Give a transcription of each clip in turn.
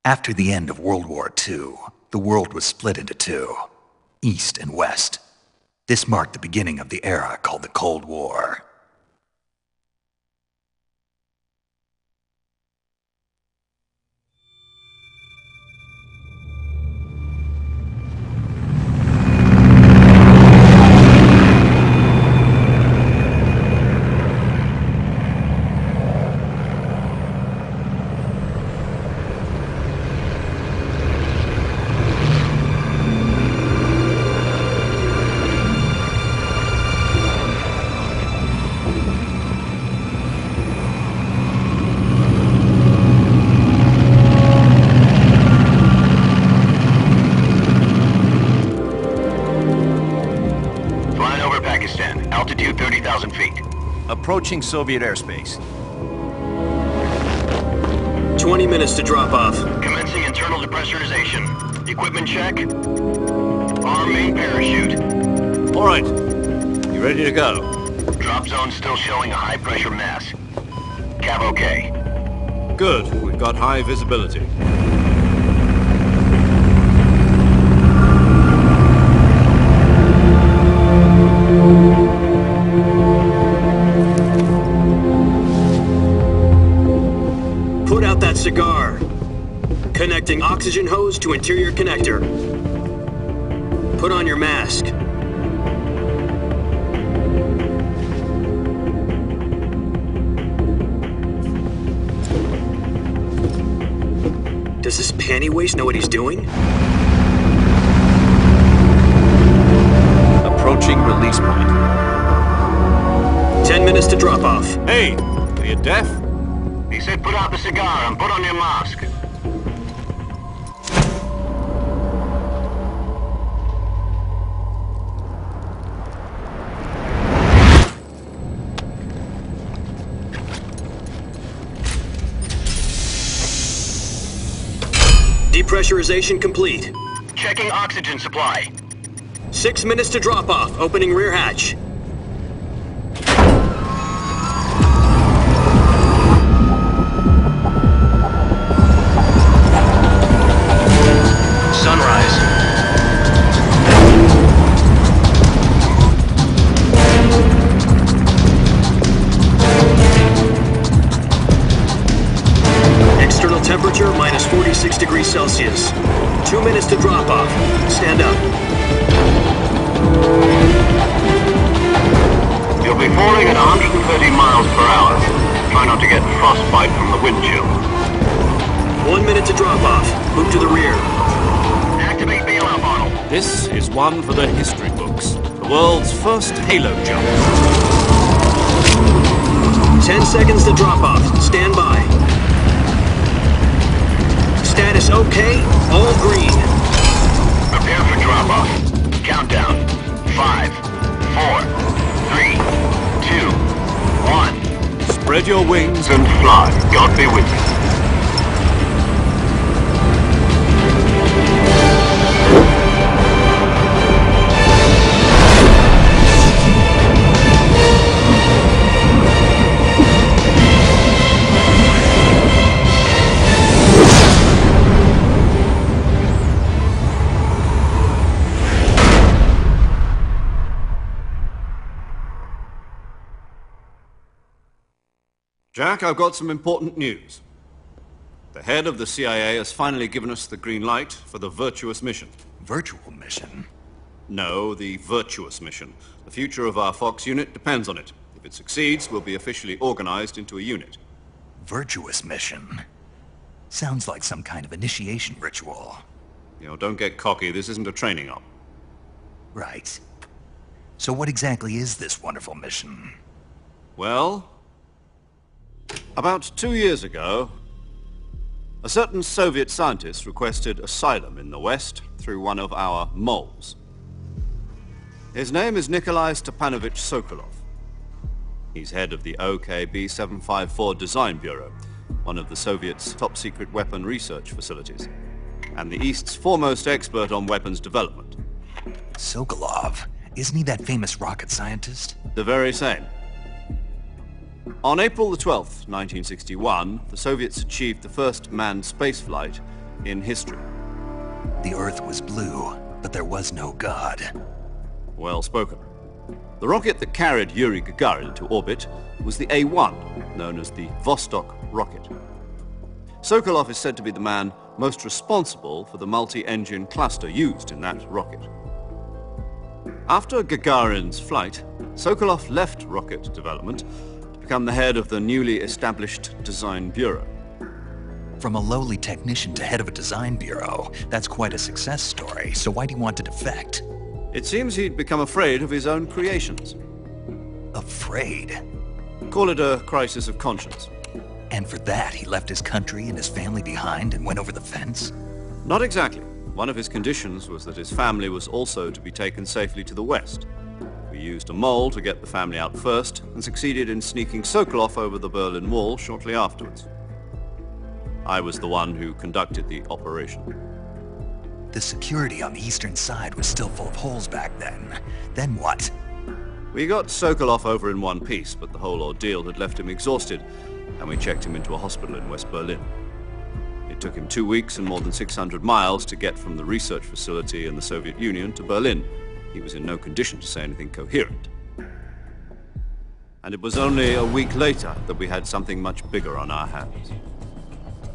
After the end of World War II, the world was split into two, East and West. This marked the beginning of the era called the Cold War. Altitude 30,000 feet. Approaching Soviet airspace. 20 minutes to drop off. Commencing internal depressurization. Equipment check. Arm main parachute. All right. You ready to go? Drop zone still showing a high pressure mass. Cav okay. Good. We've got high visibility. Put out that cigar. Connecting oxygen hose to interior connector. Put on your mask. Does this panty waste know what he's doing? Approaching release point. 10 minutes to drop off. Hey, are you deaf? He said put out the cigar and put on your mask. Depressurization complete. Checking oxygen supply. 6 minutes to drop off. Opening rear hatch. Sunrise. External temperature minus 46 degrees Celsius. 2 minutes to drop off. Stand up. You'll be falling at 130 miles per hour. Try not to get frostbite from the wind chill. 1 minute to drop off. Move to the rear. Activate bailout model. This is one for the history books. The world's first halo jump. 10 seconds to drop off. Stand by. Status okay. All green. Prepare for drop off. Countdown. 5, 4, 3, 2, 1. Spread your wings And fly. God be with you. Jack, I've got some important news. The head of the CIA has finally given us the green light for the virtuous mission. Virtual mission? No, the virtuous mission. The future of our Fox unit depends on it. If it succeeds, we'll be officially organized into a unit. Virtuous mission? Sounds like some kind of initiation ritual. You know, don't get cocky. This isn't a training op. Right. So what exactly is this wonderful mission? Well, about 2 years ago, a certain Soviet scientist requested asylum in the West through one of our moles. His name is Nikolai Stepanovich Sokolov. He's head of the OKB 754 Design Bureau, one of the Soviets' top-secret weapon research facilities, and the East's foremost expert on weapons development. Sokolov? Isn't he that famous rocket scientist? The very same. On April the 12th, 1961, the Soviets achieved the first manned spaceflight in history. The Earth was blue, but there was no God. Well spoken. The rocket that carried Yuri Gagarin into orbit was the A-1, known as the Vostok rocket. Sokolov is said to be the man most responsible for the multi-engine cluster used in that rocket. After Gagarin's flight, Sokolov left rocket development to become the head of the newly established Design Bureau. From a lowly technician to head of a design bureau, that's quite a success story, so why'd he want to defect? It seems he'd become afraid of his own creations. Afraid? Call it a crisis of conscience. And for that, he left his country and his family behind and went over the fence? Not exactly. One of his conditions was that his family was also to be taken safely to the west. We used a mole to get the family out first and succeeded in sneaking Sokolov over the Berlin Wall shortly afterwards. I was the one who conducted the operation. The security on the eastern side was still full of holes back then. Then what? We got Sokolov over in one piece, but the whole ordeal had left him exhausted, and we checked him into a hospital in West Berlin. It took him 2 weeks and more than 600 miles to get from the research facility in the Soviet Union to Berlin. He was in no condition to say anything coherent. And it was only a week later that we had something much bigger on our hands.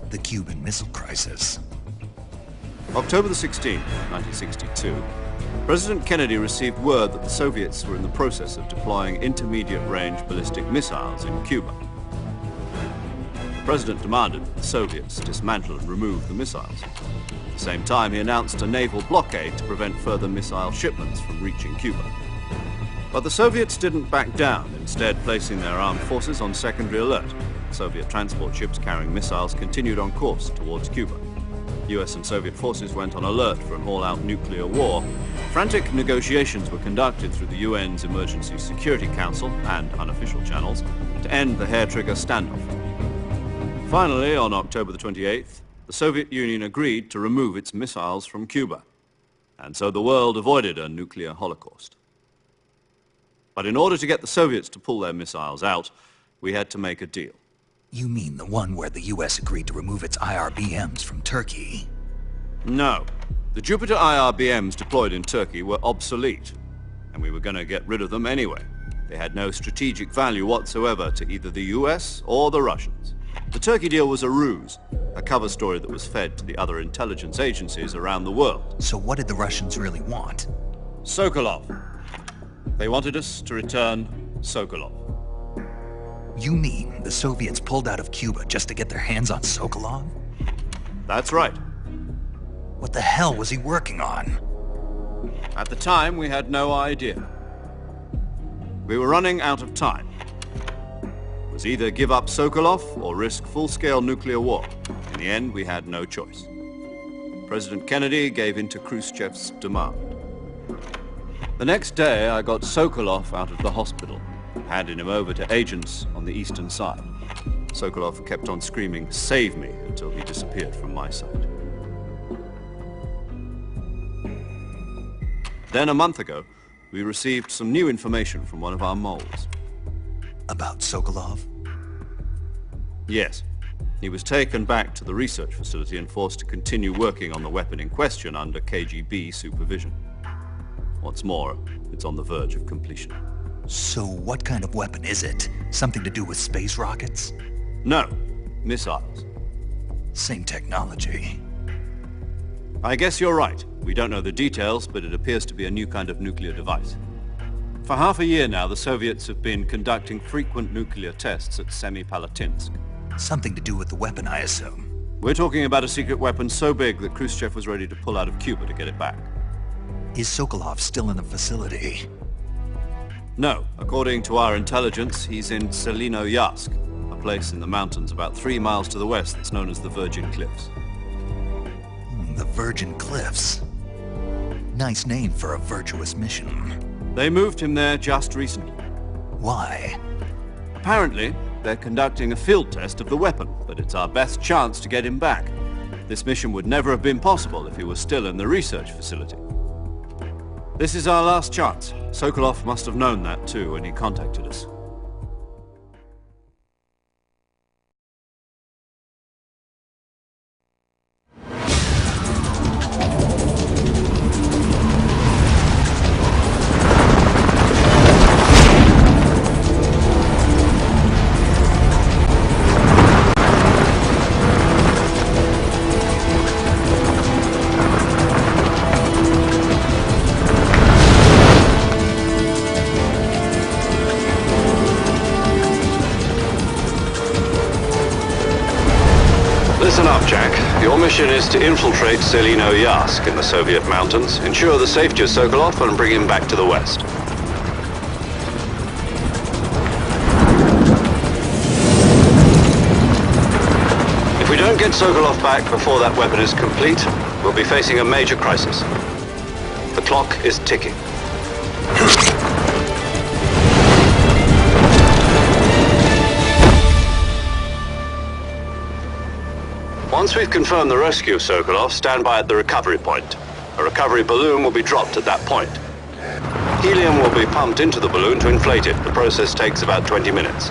The Cuban Missile Crisis. October the 16th, 1962, President Kennedy received word that the Soviets were in the process of deploying intermediate-range ballistic missiles in Cuba. The President demanded that the Soviets dismantle and remove the missiles. At the same time, he announced a naval blockade to prevent further missile shipments from reaching Cuba. But the Soviets didn't back down, instead placing their armed forces on secondary alert. Soviet transport ships carrying missiles continued on course towards Cuba. US and Soviet forces went on alert for an all-out nuclear war. Frantic negotiations were conducted through the UN's Emergency Security Council and unofficial channels to end the hair-trigger standoff. Finally, on October the 28th, the Soviet Union agreed to remove its missiles from Cuba. And so the world avoided a nuclear holocaust. But in order to get the Soviets to pull their missiles out, we had to make a deal. You mean the one where the US agreed to remove its IRBMs from Turkey? No. The Jupiter IRBMs deployed in Turkey were obsolete, and we were going to get rid of them anyway. They had no strategic value whatsoever to either the US or the Russians. The Turkey deal was a ruse, a cover story that was fed to the other intelligence agencies around the world. So what did the Russians really want? Sokolov. They wanted us to return Sokolov. You mean the Soviets pulled out of Cuba just to get their hands on Sokolov? That's right. What the hell was he working on? At the time, we had no idea. We were running out of time. It was either give up Sokolov or risk full-scale nuclear war. In the end, we had no choice. President Kennedy gave in to Khrushchev's demand. The next day, I got Sokolov out of the hospital, handing him over to agents on the eastern side. Sokolov kept on screaming, "Save me," until he disappeared from my sight. Then a month ago, we received some new information from one of our moles. About Sokolov? Yes. He was taken back to the research facility and forced to continue working on the weapon in question under KGB supervision. What's more, it's on the verge of completion. So what kind of weapon is it? Something to do with space rockets? No, missiles. Same technology. I guess you're right. We don't know the details, but it appears to be a new kind of nuclear device. For half a year now, the Soviets have been conducting frequent nuclear tests at Semipalatinsk. Something to do with the weapon, I assume. We're talking about a secret weapon so big that Khrushchev was ready to pull out of Cuba to get it back. Is Sokolov still in the facility? No. According to our intelligence, he's in Selinoyarsk, a place in the mountains about 3 miles to the west that's known as the Virgin Cliffs. The Virgin Cliffs. Nice name for a virtuous mission. They moved him there just recently. Why? Apparently, they're conducting a field test of the weapon, but it's our best chance to get him back. This mission would never have been possible if he was still in the research facility. This is our last chance. Sokolov must have known that too when he contacted us. Jack. Your mission is to infiltrate Selino Yask in the Soviet mountains, ensure the safety of Sokolov, and bring him back to the West. If we don't get Sokolov back before that weapon is complete, we'll be facing a major crisis. The clock is ticking. Once we've confirmed the rescue of Sokolov, stand by at the recovery point. A recovery balloon will be dropped at that point. Helium will be pumped into the balloon to inflate it. The process takes about 20 minutes.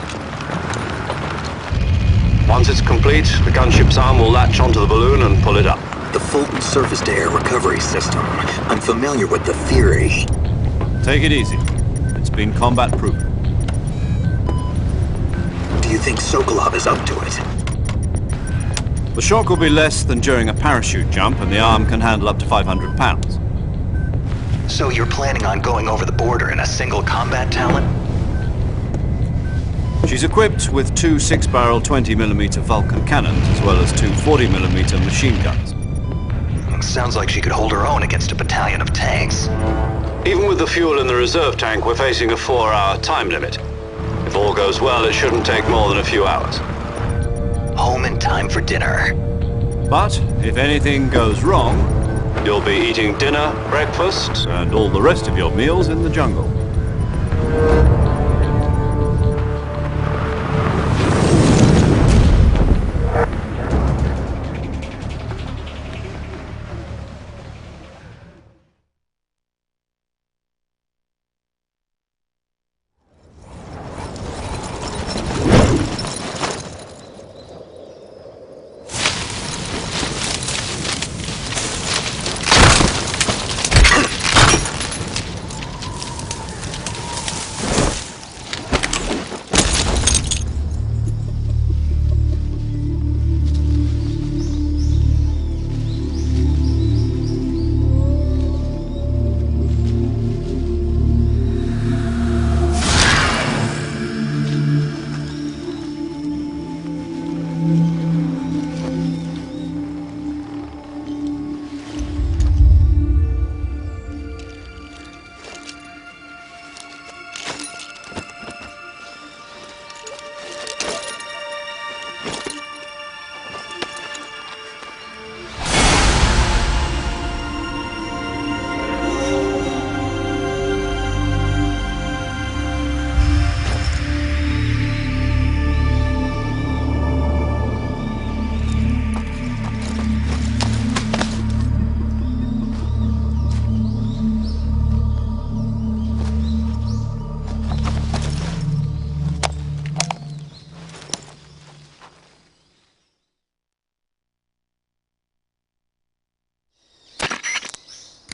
Once it's complete, the gunship's arm will latch onto the balloon and pull it up. The Fulton surface-to-air recovery system. I'm familiar with the theory. Take it easy. It's been combat-proven. Do you think Sokolov is up to it? The shock will be less than during a parachute jump, and the arm can handle up to 500 pounds. So you're planning on going over the border in a single combat talent? She's equipped with two 6-barrel 20mm Vulcan cannons, as well as two 40mm machine guns. Sounds like she could hold her own against a battalion of tanks. Even with the fuel in the reserve tank, we're facing a 4-hour time limit. If all goes well, it shouldn't take more than a few hours. Home in time for dinner. But if anything goes wrong, you'll be eating dinner, breakfast, and all the rest of your meals in the jungle.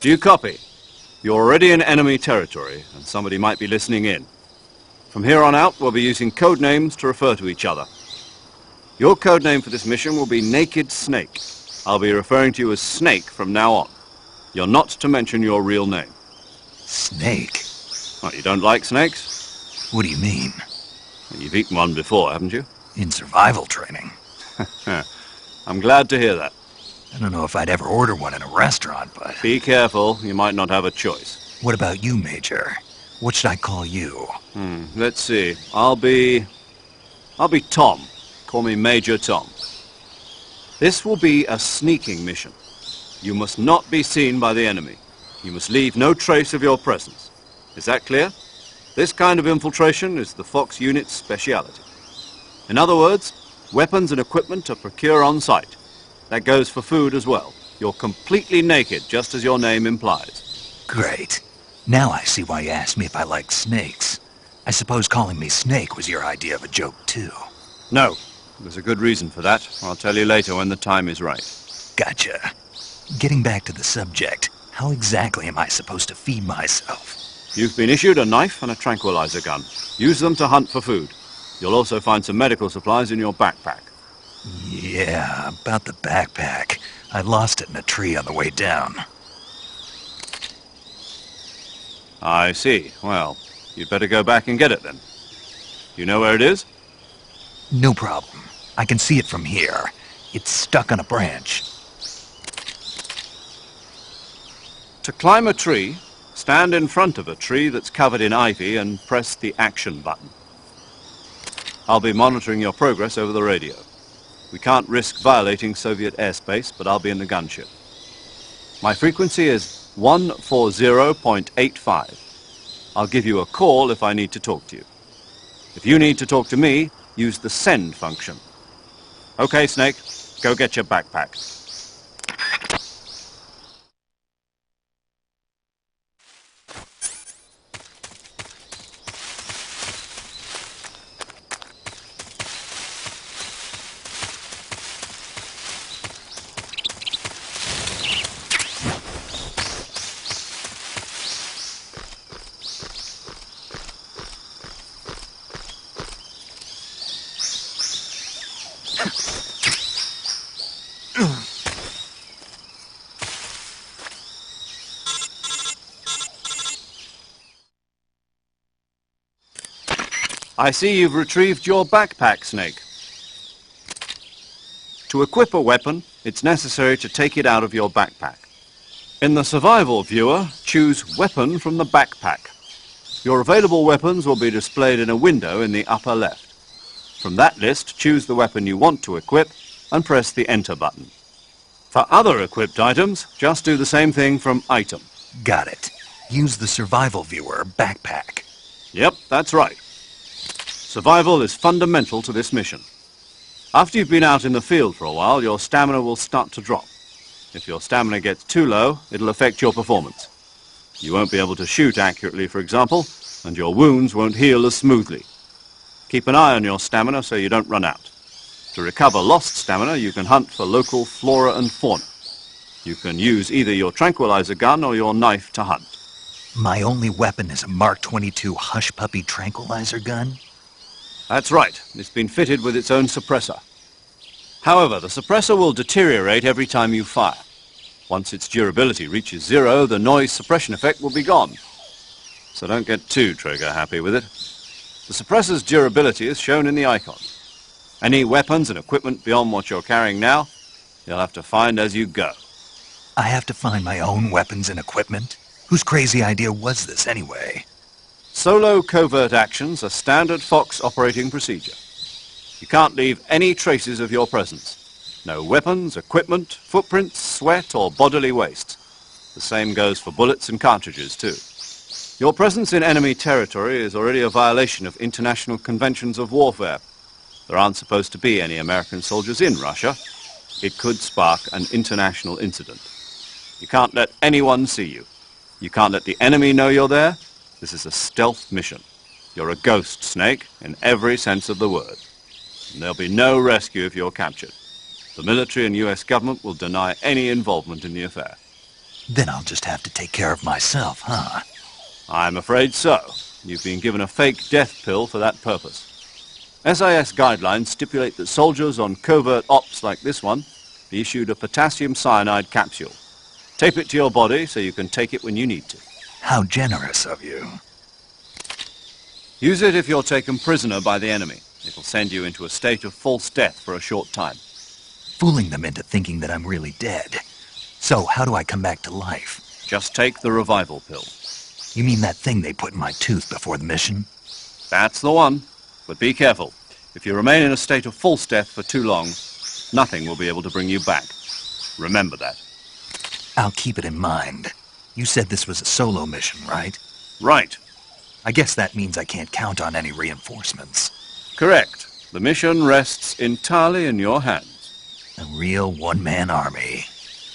Do you copy? You're already in enemy territory, and somebody might be listening in. From here on out, we'll be using code names to refer to each other. Your code name for this mission will be Naked Snake. I'll be referring to you as Snake from now on. You're not to mention your real name. Snake? What, you don't like snakes? What do you mean? You've eaten one before, haven't you? In survival training. I'm glad to hear that. I don't know if I'd ever order one in a restaurant, but... Be careful, you might not have a choice. What about you, Major? What should I call you? Let's see. I'll be Tom. Call me Major Tom. This will be a sneaking mission. You must not be seen by the enemy. You must leave no trace of your presence. Is that clear? This kind of infiltration is the Fox unit's speciality. In other words, weapons and equipment are procured on site. That goes for food as well. You're completely naked, just as your name implies. Great. Now I see why you asked me if I like snakes. I suppose calling me Snake was your idea of a joke, too. No. There's a good reason for that. I'll tell you later when the time is right. Gotcha. Getting back to the subject, how exactly am I supposed to feed myself? You've been issued a knife and a tranquilizer gun. Use them to hunt for food. You'll also find some medical supplies in your backpack. Yeah, about the backpack. I lost it in a tree on the way down. I see. Well, you'd better go back and get it then. You know where it is? No problem. I can see it from here. It's stuck on a branch. To climb a tree, stand in front of a tree that's covered in ivy and press the action button. I'll be monitoring your progress over the radio. We can't risk violating Soviet airspace, but I'll be in the gunship. My frequency is 140.85. I'll give you a call if I need to talk to you. If you need to talk to me, use the send function. Okay, Snake, go get your backpack. I see you've retrieved your backpack, Snake. To equip a weapon, it's necessary to take it out of your backpack. In the survival viewer, choose Weapon from the backpack. Your available weapons will be displayed in a window in the upper left. From that list, choose the weapon you want to equip and press the Enter button. For other equipped items, just do the same thing from Item. Got it. Use the survival viewer backpack. Yep, that's right. Survival is fundamental to this mission. After you've been out in the field for a while, your stamina will start to drop. If your stamina gets too low, it'll affect your performance. You won't be able to shoot accurately, for example, and your wounds won't heal as smoothly. Keep an eye on your stamina so you don't run out. To recover lost stamina, you can hunt for local flora and fauna. You can use either your tranquilizer gun or your knife to hunt. My only weapon is a Mark 22 Hush Puppy tranquilizer gun? That's right. It's been fitted with its own suppressor. However, the suppressor will deteriorate every time you fire. Once its durability reaches 0, the noise suppression effect will be gone. So don't get too trigger-happy with it. The suppressor's durability is shown in the icon. Any weapons and equipment beyond what you're carrying now, you'll have to find as you go. I have to find my own weapons and equipment? Whose crazy idea was this anyway? Solo covert actions are standard Fox operating procedure. You can't leave any traces of your presence. No weapons, equipment, footprints, sweat, or bodily waste. The same goes for bullets and cartridges, too. Your presence in enemy territory is already a violation of international conventions of warfare. There aren't supposed to be any American soldiers in Russia. It could spark an international incident. You can't let anyone see you. You can't let the enemy know you're there. This is a stealth mission. You're a ghost, Snake, in every sense of the word. And there'll be no rescue if you're captured. The military and US government will deny any involvement in the affair. Then I'll just have to take care of myself, huh? I'm afraid so. You've been given a fake death pill for that purpose. SIS guidelines stipulate that soldiers on covert ops like this one be issued a potassium cyanide capsule. Tape it to your body so you can take it when you need to. How generous of you. Use it if you're taken prisoner by the enemy. It'll send you into a state of false death for a short time. Fooling them into thinking that I'm really dead. So how do I come back to life? Just take the revival pill. You mean that thing they put in my tooth before the mission? That's the one. But be careful. If you remain in a state of false death for too long, nothing will be able to bring you back. Remember that. I'll keep it in mind. You said this was a solo mission, right? Right. I guess that means I can't count on any reinforcements. Correct. The mission rests entirely in your hands. A real one-man army.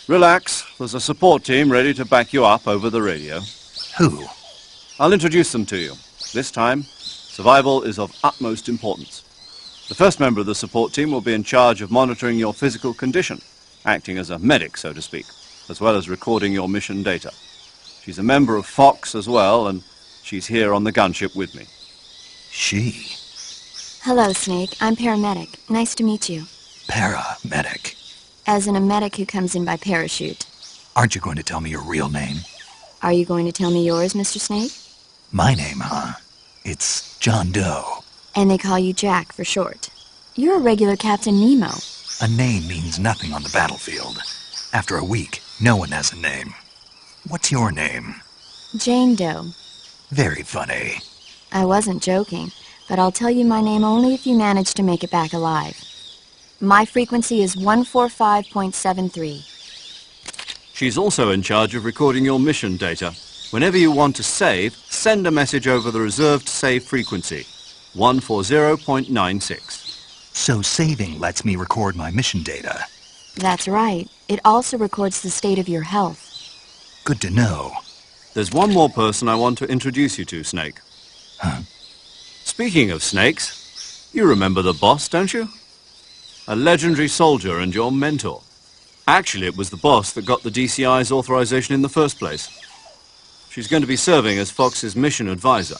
Relax. There's a support team ready to back you up over the radio. Who? I'll introduce them to you. This time, survival is of utmost importance. The first member of the support team will be in charge of monitoring your physical condition, acting as a medic, so to speak, as well as recording your mission data. She's a member of Fox as well, and she's here on the gunship with me. She? Hello, Snake. I'm paramedic. Nice to meet you. Paramedic. As in a medic who comes in by parachute. Aren't you going to tell me your real name? Are you going to tell me yours, Mr. Snake? My name, huh? It's John Doe. And they call you Jack for short. You're a regular Captain Nemo. A name means nothing on the battlefield. After a week, no one has a name. What's your name? Jane Doe. Very funny. I wasn't joking, but I'll tell you my name only if you manage to make it back alive. My frequency is 145.73. She's also in charge of recording your mission data. Whenever you want to save, send a message over the reserved save frequency, 140.96. So saving lets me record my mission data. That's right. It also records the state of your health. Good to know. There's one more person I want to introduce you to, Snake. Huh? Speaking of snakes, you remember the boss, don't you? A legendary soldier and your mentor. Actually, it was the boss that got the DCI's authorization in the first place. She's going to be serving as Fox's mission advisor.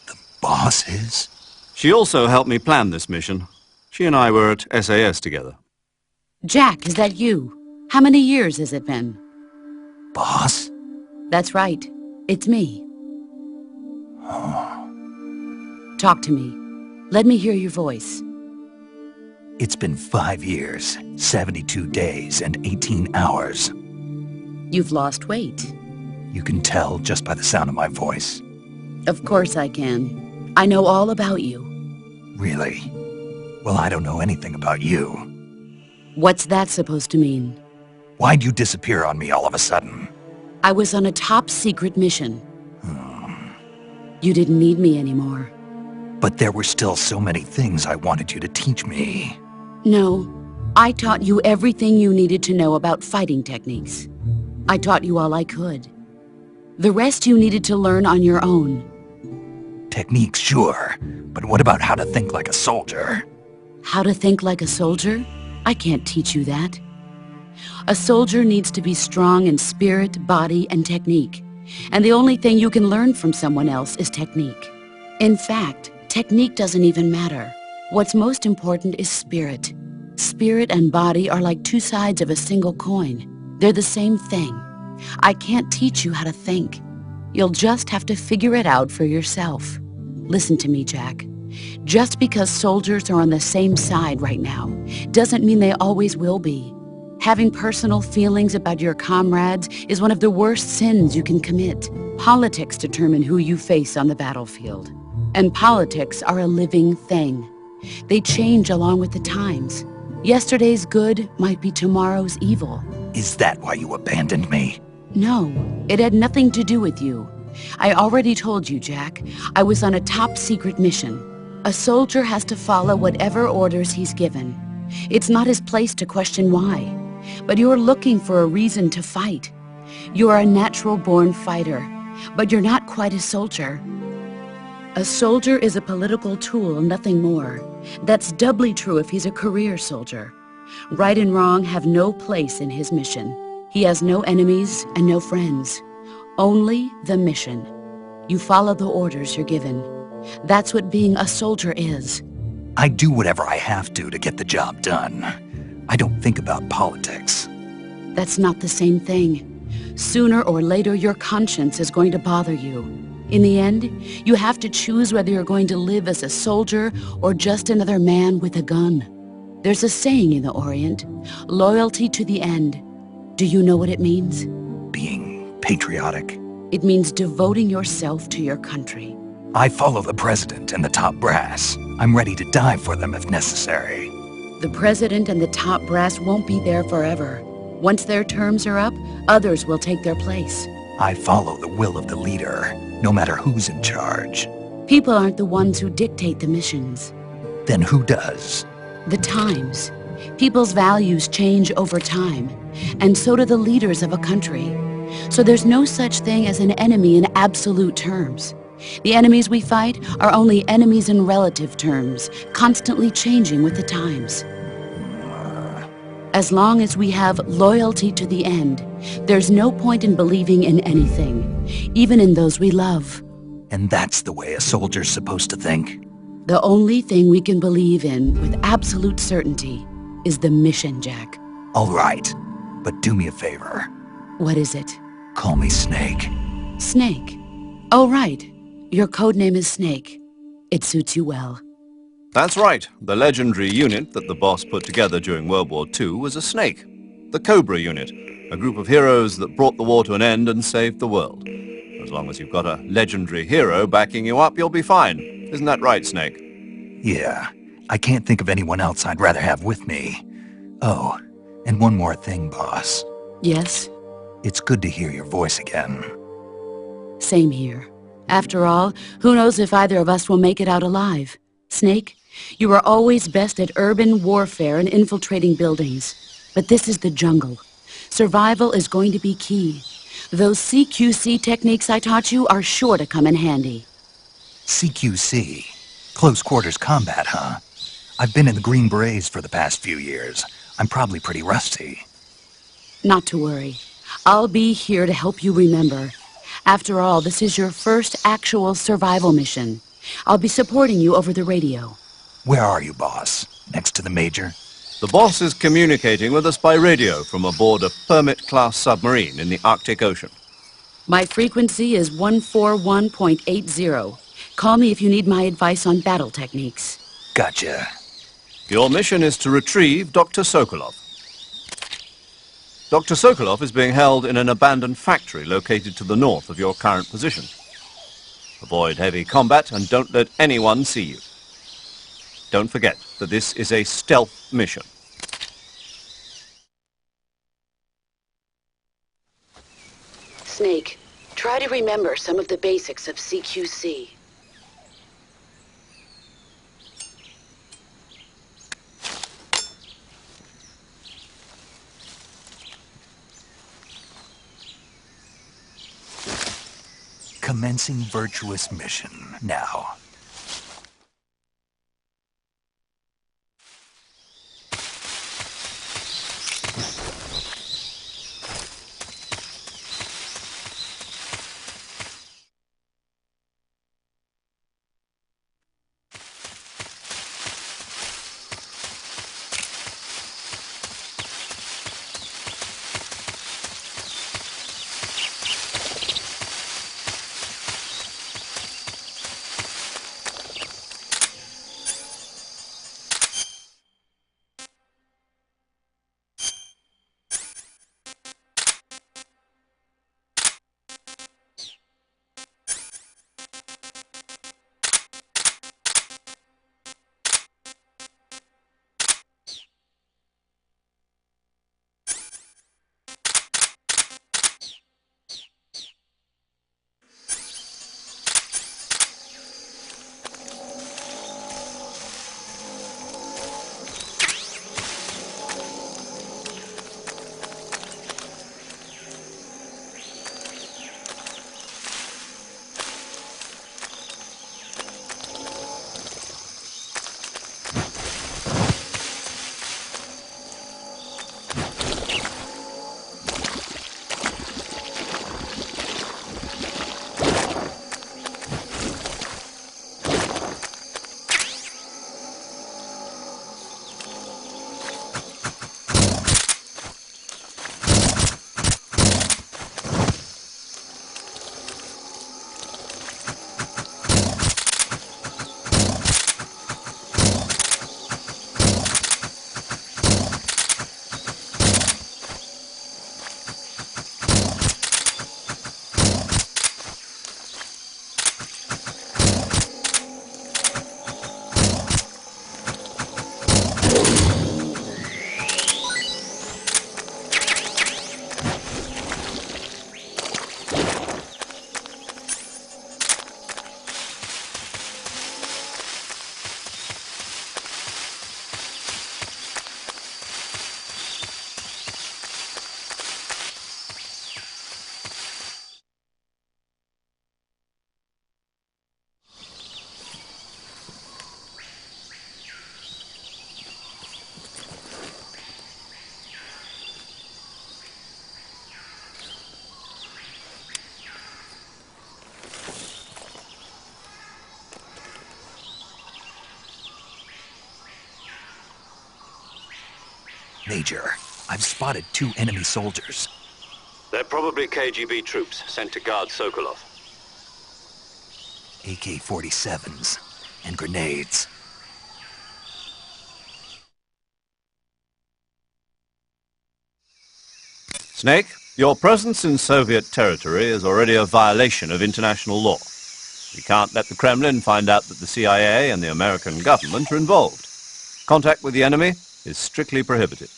The boss is? She also helped me plan this mission. She and I were at SAS together. Jack, is that you? How many years has it been? Boss? That's right. It's me. Talk to me. Let me hear your voice. It's been 5 years, 72 days, and 18 hours. You've lost weight. You can tell just by the sound of my voice. Of course I can. I know all about you. Really? Well, I don't know anything about you. What's that supposed to mean? Why'd you disappear on me all of a sudden? I was on a top-secret mission. You didn't need me anymore. But there were still so many things I wanted you to teach me. No, I taught you everything you needed to know about fighting techniques. I taught you all I could. The rest you needed to learn on your own. Techniques, sure. But what about how to think like a soldier? How to think like a soldier? I can't teach you that. A soldier needs to be strong in spirit, body, and technique. And the only thing you can learn from someone else is technique. In fact, technique doesn't even matter. What's most important is spirit. Spirit and body are like two sides of a single coin. They're the same thing. I can't teach you how to think. You'll just have to figure it out for yourself. Listen to me, Jack. Just because soldiers are on the same side right now doesn't mean they always will be. Having personal feelings about your comrades is one of the worst sins you can commit. Politics determine who you face on the battlefield. And politics are a living thing. They change along with the times. Yesterday's good might be tomorrow's evil. Is that why you abandoned me? No, it had nothing to do with you. I already told you, Jack. I was on a top-secret mission. A soldier has to follow whatever orders he's given. It's not his place to question why. But you're looking for a reason to fight. You're a natural-born fighter, but you're not quite a soldier. A soldier is a political tool, nothing more. That's doubly true if he's a career soldier. Right and wrong have no place in his mission. He has no enemies and no friends. Only the mission. You follow the orders you're given. That's what being a soldier is. I do whatever I have to get the job done. I don't think about politics. That's not the same thing. Sooner or later, your conscience is going to bother you. In the end, you have to choose whether you're going to live as a soldier or just another man with a gun. There's a saying in the Orient, loyalty to the end. Do you know what it means? Being patriotic. It means devoting yourself to your country. I follow the president and the top brass. I'm ready to die for them if necessary. The president and the top brass won't be there forever. Once their terms are up, others will take their place. I follow the will of the leader, no matter who's in charge. People aren't the ones who dictate the missions. Then who does? The times. People's values change over time, and so do the leaders of a country. So there's no such thing as an enemy in absolute terms. The enemies we fight are only enemies in relative terms, constantly changing with the times. As long as we have loyalty to the end, there's no point in believing in anything, even in those we love. And that's the way a soldier's supposed to think? The only thing we can believe in with absolute certainty is the mission, Jack. All right, but do me a favor. What is it? Call me Snake. Snake. Oh, right. Your code name is Snake. It suits you well. That's right. The legendary unit that the boss put together during World War II was a snake. The Cobra unit, a group of heroes that brought the war to an end and saved the world. As long as you've got a legendary hero backing you up, you'll be fine. Isn't that right, Snake? Yeah, I can't think of anyone else I'd rather have with me. Oh, and one more thing, boss. Yes? It's good to hear your voice again. Same here. After all, who knows if either of us will make it out alive? Snake, you are always best at urban warfare and infiltrating buildings. But this is the jungle. Survival is going to be key. Those CQC techniques I taught you are sure to come in handy. CQC? Close quarters combat, huh? I've been in the Green Berets for the past few years. I'm probably pretty rusty. Not to worry. I'll be here to help you remember. After all, this is your first actual survival mission. I'll be supporting you over the radio. Where are you, boss? Next to the Major? The boss is communicating with us by radio from aboard a Permit-class submarine in the Arctic Ocean. My frequency is 141.80. Call me if you need my advice on battle techniques. Gotcha. Your mission is to retrieve Dr. Sokolov. Dr. Sokolov is being held in an abandoned factory located to the north of your current position. Avoid heavy combat and don't let anyone see you. Don't forget that this is a stealth mission. Snake, try to remember some of the basics of CQC. Commencing virtuous mission now. Major, I've spotted 2 enemy soldiers. They're probably KGB troops sent to guard Sokolov. AK-47s and grenades. Snake, your presence in Soviet territory is already a violation of international law. We can't let the Kremlin find out that the CIA and the American government are involved. Contact with the enemy is strictly prohibited.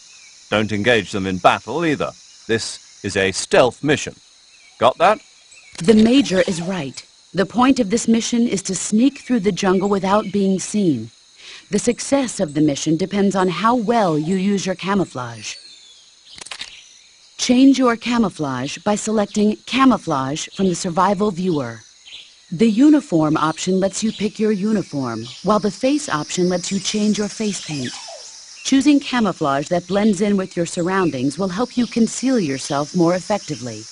Don't engage them in battle either. This is a stealth mission. Got that? The Major is right. The point of this mission is to sneak through the jungle without being seen. The success of the mission depends on how well you use your camouflage. Change your camouflage by selecting Camouflage from the Survival Viewer. The Uniform option lets you pick your uniform, while the Face option lets you change your face paint. Choosing camouflage that blends in with your surroundings will help you conceal yourself more effectively.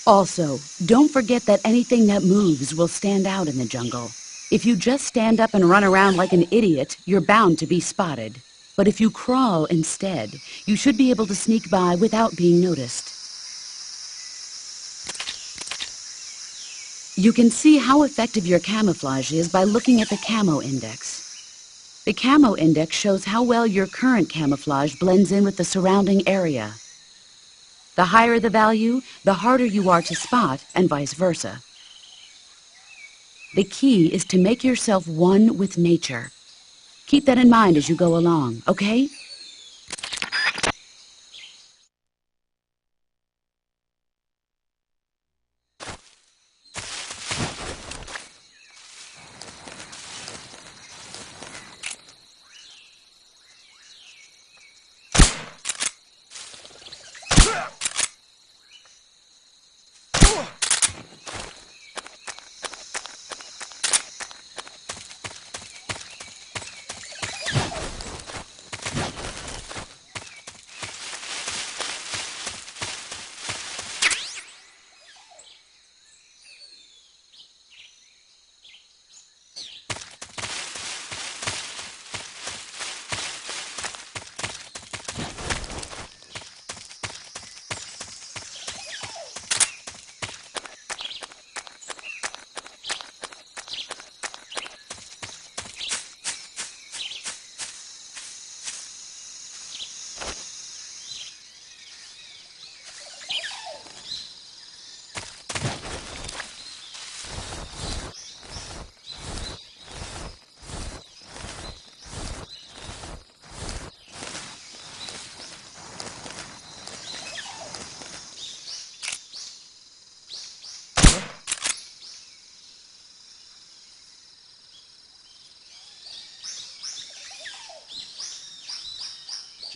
Also, don't forget that anything that moves will stand out in the jungle. If you just stand up and run around like an idiot, you're bound to be spotted. But if you crawl instead, you should be able to sneak by without being noticed. You can see how effective your camouflage is by looking at the Camo Index. The Camo Index shows how well your current camouflage blends in with the surrounding area. The higher the value, the harder you are to spot, and vice versa. The key is to make yourself one with nature. Keep that in mind as you go along, okay?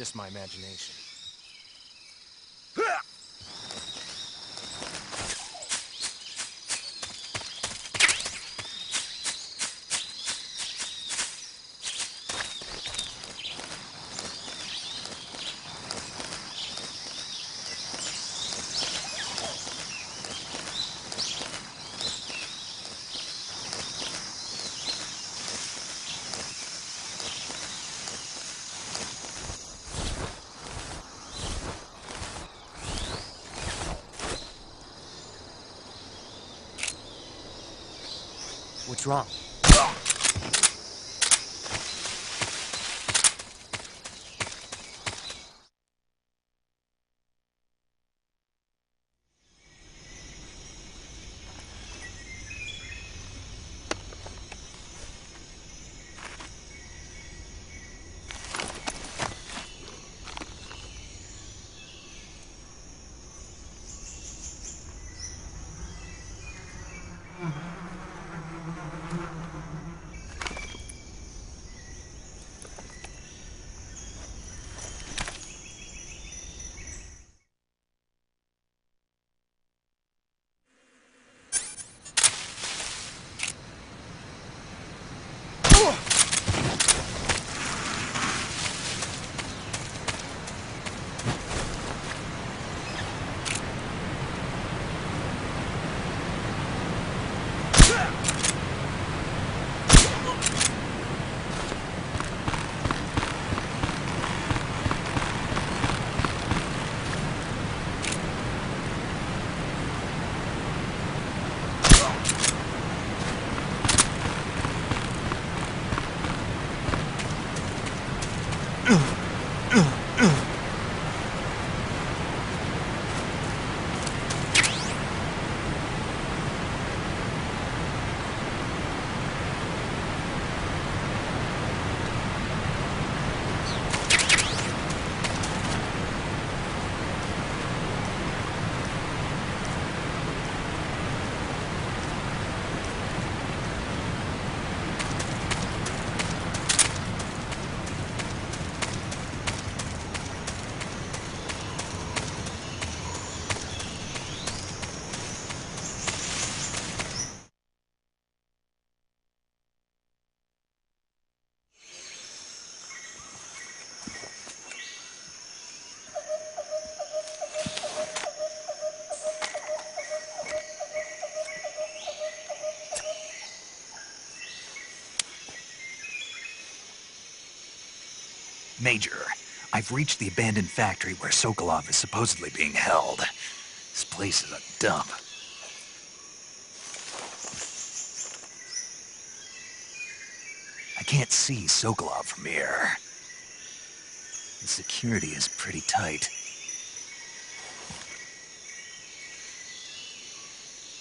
Just my imagination. What's wrong? Major, I've reached the abandoned factory where Sokolov is supposedly being held. This place is a dump. I can't see Sokolov from here. The security is pretty tight.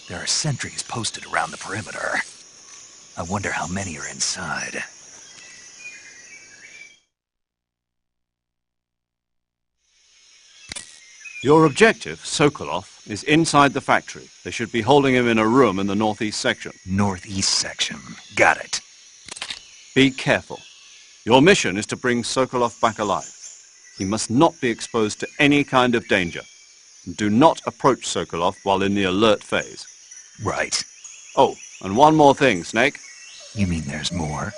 There are sentries posted around the perimeter. I wonder how many are inside. Your objective, Sokolov, is inside the factory. They should be holding him in a room in the northeast section. Northeast section. Got it. Be careful. Your mission is to bring Sokolov back alive. He must not be exposed to any kind of danger. Do not approach Sokolov while in the alert phase. Right. Oh, and one more thing, Snake. You mean there's more?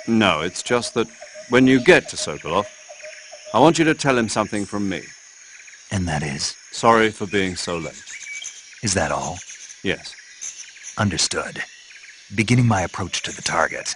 No, it's just that when you get to Sokolov, I want you to tell him something from me. And that is? Sorry for being so late. Is that all? Yes. Understood. Beginning my approach to the target.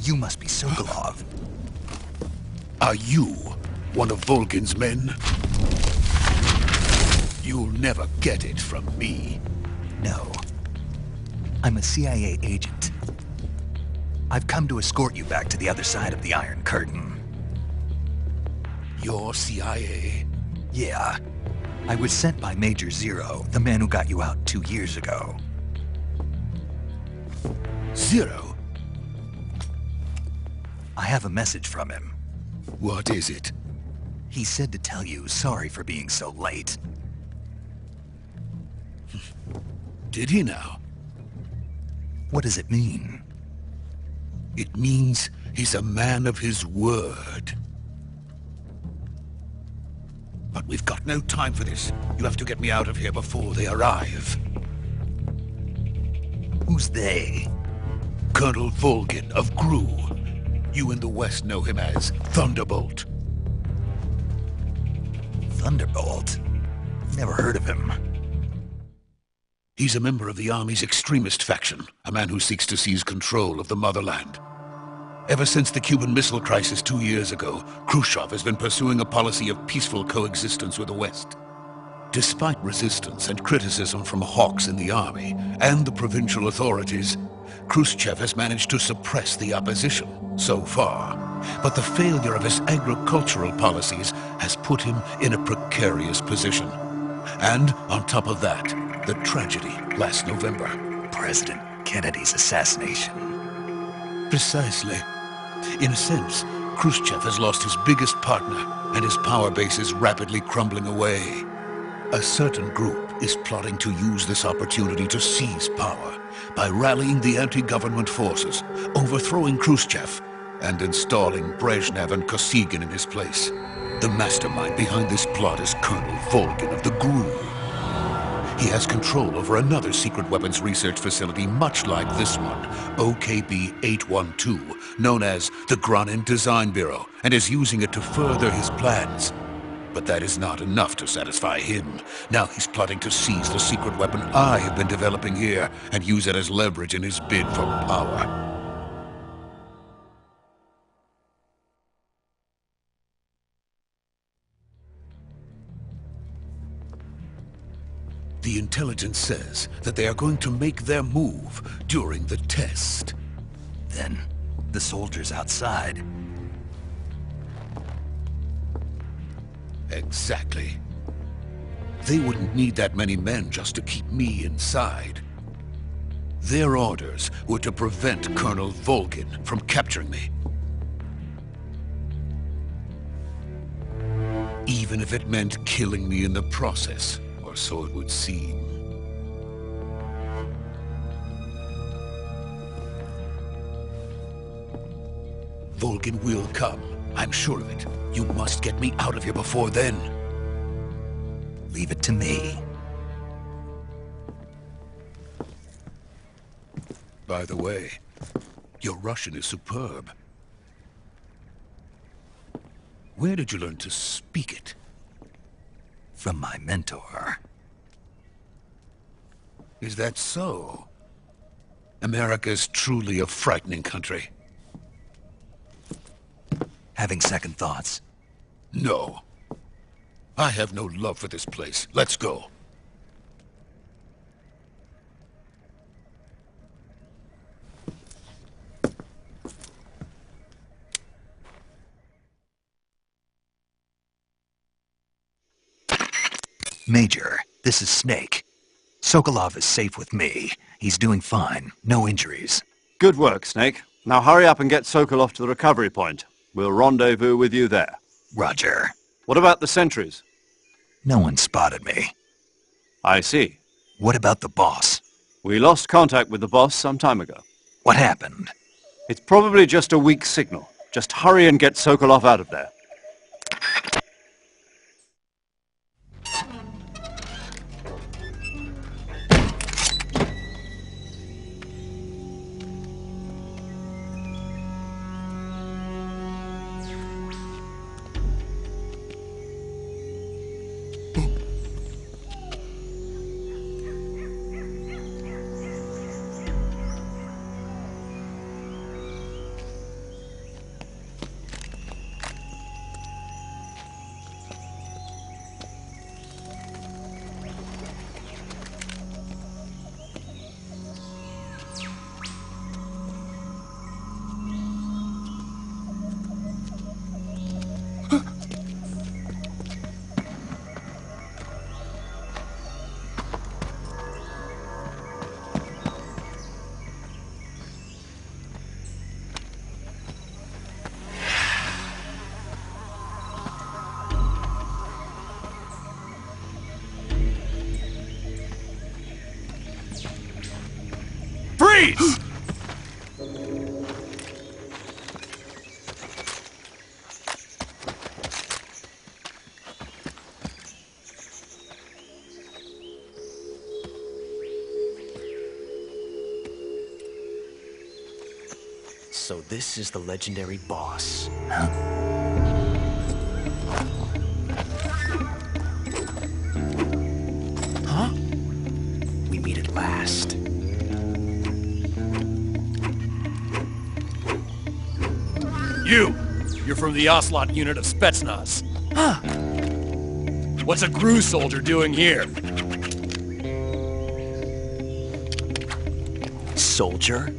You must be Sokolov. Are you one of Volgin's men? You'll never get it from me. No. I'm a CIA agent. I've come to escort you back to the other side of the Iron Curtain. You're CIA? Yeah. I was sent by Major Zero, the man who got you out 2 years ago. Zero? I have a message from him. What is it? He said to tell you sorry for being so late. Did he now? What does it mean? It means He's a man of his word. But we've got no time for this. You have to get me out of here before they arrive. Who's they? Colonel Volgin of Gru. You in the West know him as Thunderbolt. Thunderbolt? Never heard of him. He's a member of the Army's extremist faction, a man who seeks to seize control of the motherland. Ever since the Cuban Missile Crisis 2 years ago, Khrushchev has been pursuing a policy of peaceful coexistence with the West. Despite resistance and criticism from hawks in the army and the provincial authorities, Khrushchev has managed to suppress the opposition so far. But the failure of his agricultural policies has put him in a precarious position. And on top of that, the tragedy last November. President Kennedy's assassination. Precisely. In a sense, Khrushchev has lost his biggest partner, and his power base is rapidly crumbling away. A certain group is plotting to use this opportunity to seize power by rallying the anti-government forces, overthrowing Khrushchev, and installing Brezhnev and Kosygin in his place. The mastermind behind this plot is Colonel Volgin of the Gru. He has control over another secret weapons research facility much like this one, OKB-812, known as the Granin Design Bureau, and is using it to further his plans. But that is not enough to satisfy him. Now he's plotting to seize the secret weapon I have been developing here and use it as leverage in his bid for power. The intelligence says that they are going to make their move during the test. Then, the soldiers outside. Exactly. They wouldn't need that many men just to keep me inside. Their orders were to prevent Colonel Volgin from capturing me. Even if it meant killing me in the process. Or so it would seem. Volgin will come. I'm sure of it. You must get me out of here before then. Leave it to me. By the way, your Russian is superb. Where did you learn to speak it? From my mentor. Is that so? America is truly a frightening country. Having second thoughts? No. I have no love for this place. Let's go. Major, this is Snake. Sokolov is safe with me. He's doing fine. No injuries. Good work, Snake. Now hurry up and get Sokolov to the recovery point. We'll rendezvous with you there. Roger. What about the sentries? No one spotted me. I see. What about the boss? We lost contact with the boss some time ago. What happened? It's probably just a weak signal. Just hurry and get Sokolov out of there. Freeze! So this is the legendary boss. Huh? We meet at last. You're from the Ocelot unit of Spetsnaz. Huh. What's a GRU soldier doing here? Soldier?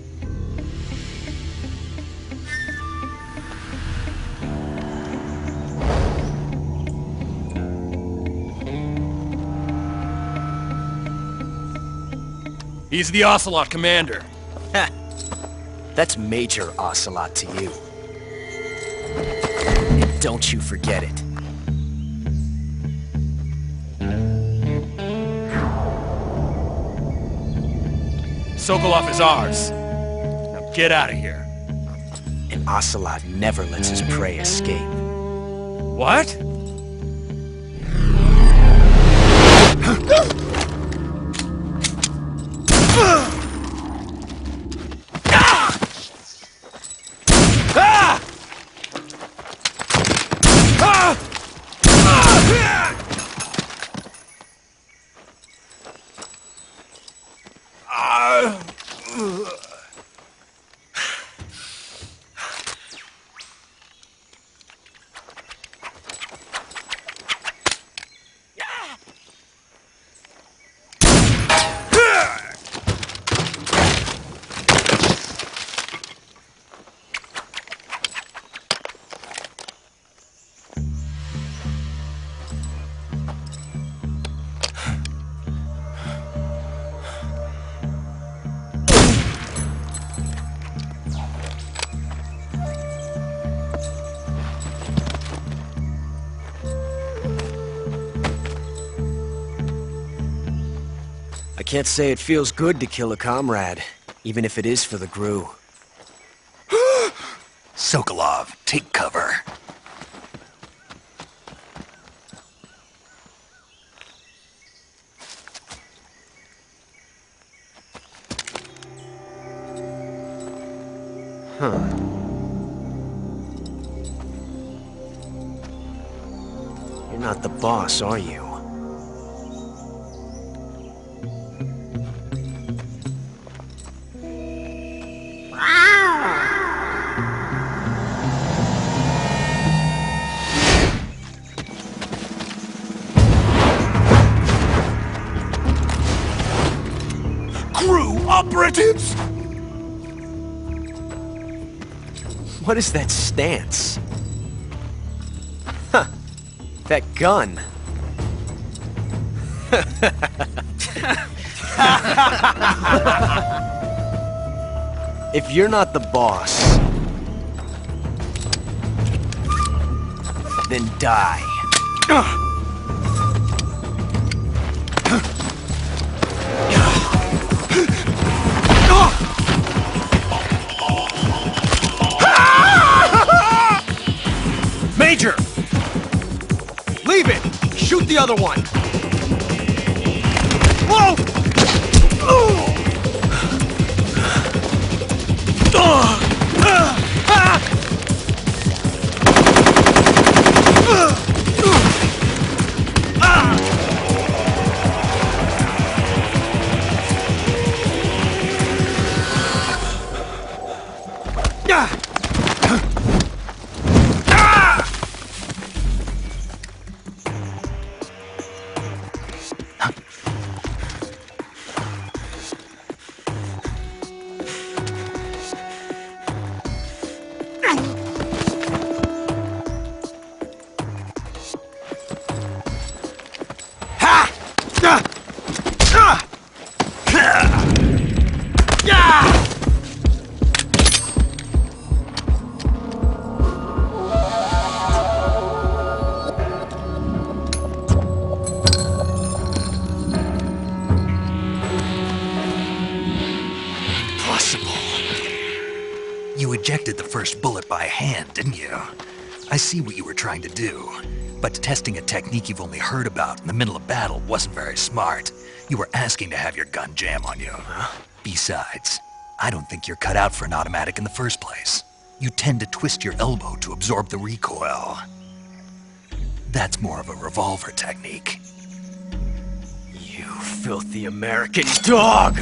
He's the Ocelot commander. Ha! That's Major Ocelot to you. And don't you forget it. Sokolov is ours. Now get out of here. And Ocelot never lets his prey escape. What? I can't say it feels good to kill a comrade, even if it is for the GRU. Sokolov, take cover. Huh. You're not the boss, are you? GRU operatives! What is that stance? Huh. That gun. If you're not the boss, then die. Major! Leave it! Shoot the other one! Whoa! You ejected the first bullet by hand, didn't you? I see what you were trying to do. But testing a technique you've only heard about in the middle of battle wasn't very smart. You were asking to have your gun jam on you. Besides, I don't think you're cut out for an automatic in the first place. You tend to twist your elbow to absorb the recoil. That's more of a revolver technique. You filthy American dog!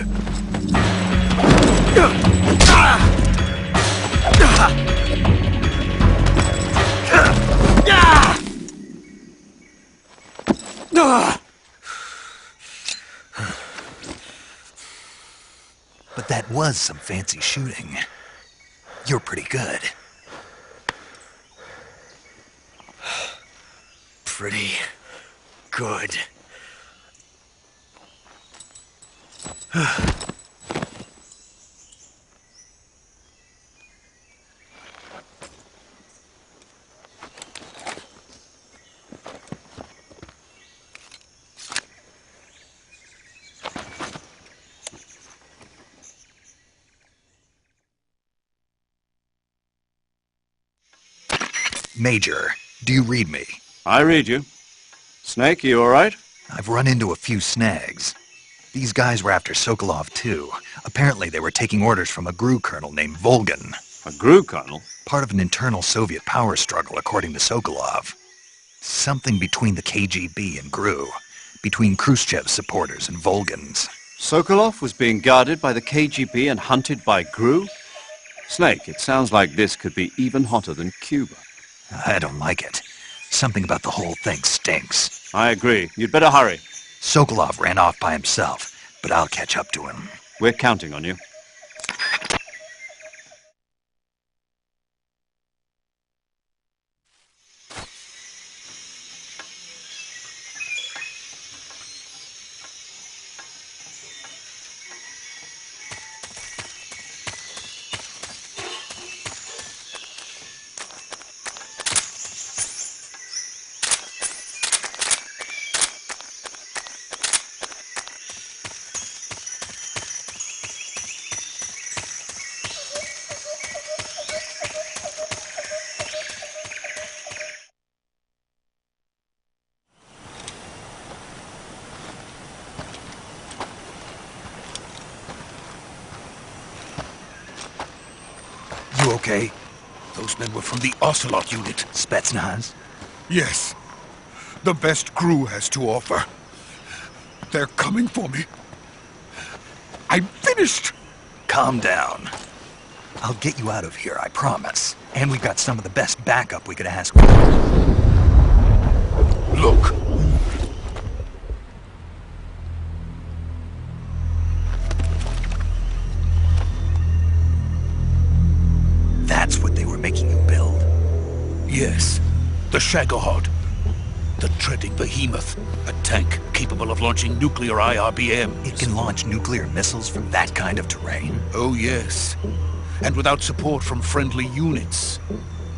But that was some fancy shooting. You're pretty good. Pretty good. Major, do you read me? I read you. Snake, you all right? I've run into a few snags. These guys were after Sokolov too. Apparently they were taking orders from a GRU colonel named Volgan. A GRU colonel? Part of an internal Soviet power struggle, according to Sokolov. Something between the KGB and GRU. Between Khrushchev's supporters and Volgan's. Sokolov was being guarded by the KGB and hunted by GRU? Snake, it sounds like this could be even hotter than Cuba. I don't like it. Something about the whole thing stinks. I agree. You'd better hurry. Sokolov ran off by himself, but I'll catch up to him. We're counting on you. You okay? Those men were from the Ocelot unit. Spetsnaz? Yes. The best GRU has to offer. They're coming for me. I'm finished! Calm down. I'll get you out of here, I promise. And we've got some of the best backup we could ask for. Look. That's what they were making you build? Yes. The Shagohod. The treading behemoth. A tank capable of launching nuclear IRBMs. It can launch nuclear missiles from that kind of terrain? Oh, yes. And without support from friendly units.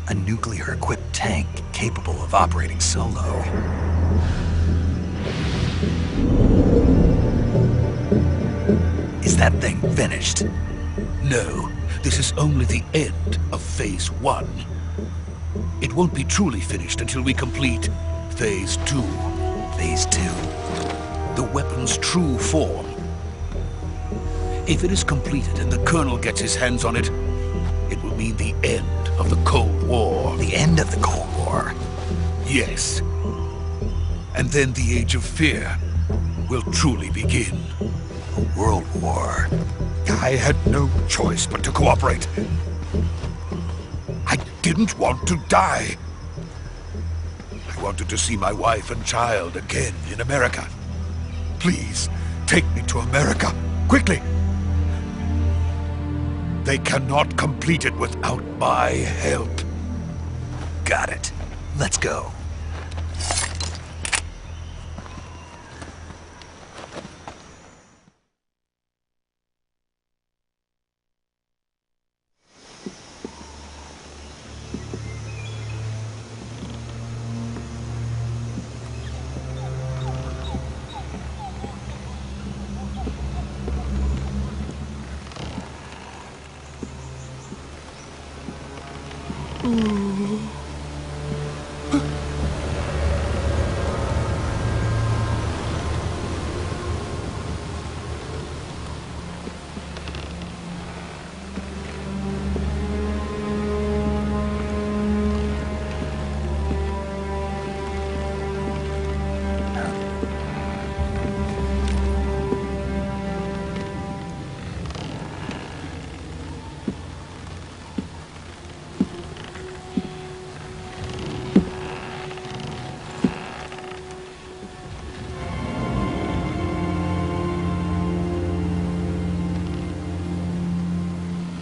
A nuclear-equipped tank capable of operating solo. Is that thing finished? No. This is only the end of Phase 1. It won't be truly finished until we complete Phase 2. Phase 2? The weapon's true form. If it is completed and the Colonel gets his hands on it, it will mean the end of the Cold War. The end of the Cold War? Yes. And then the Age of Fear will truly begin. A world war. I had no choice but to cooperate. I didn't want to die. I wanted to see my wife and child again in America. Please, take me to America, quickly. They cannot complete it without my help. Got it. Let's go.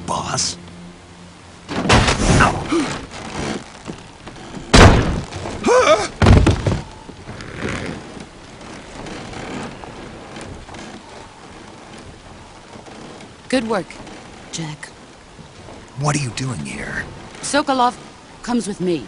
boss. Good work, Jack. What are you doing here? Sokolov comes with me.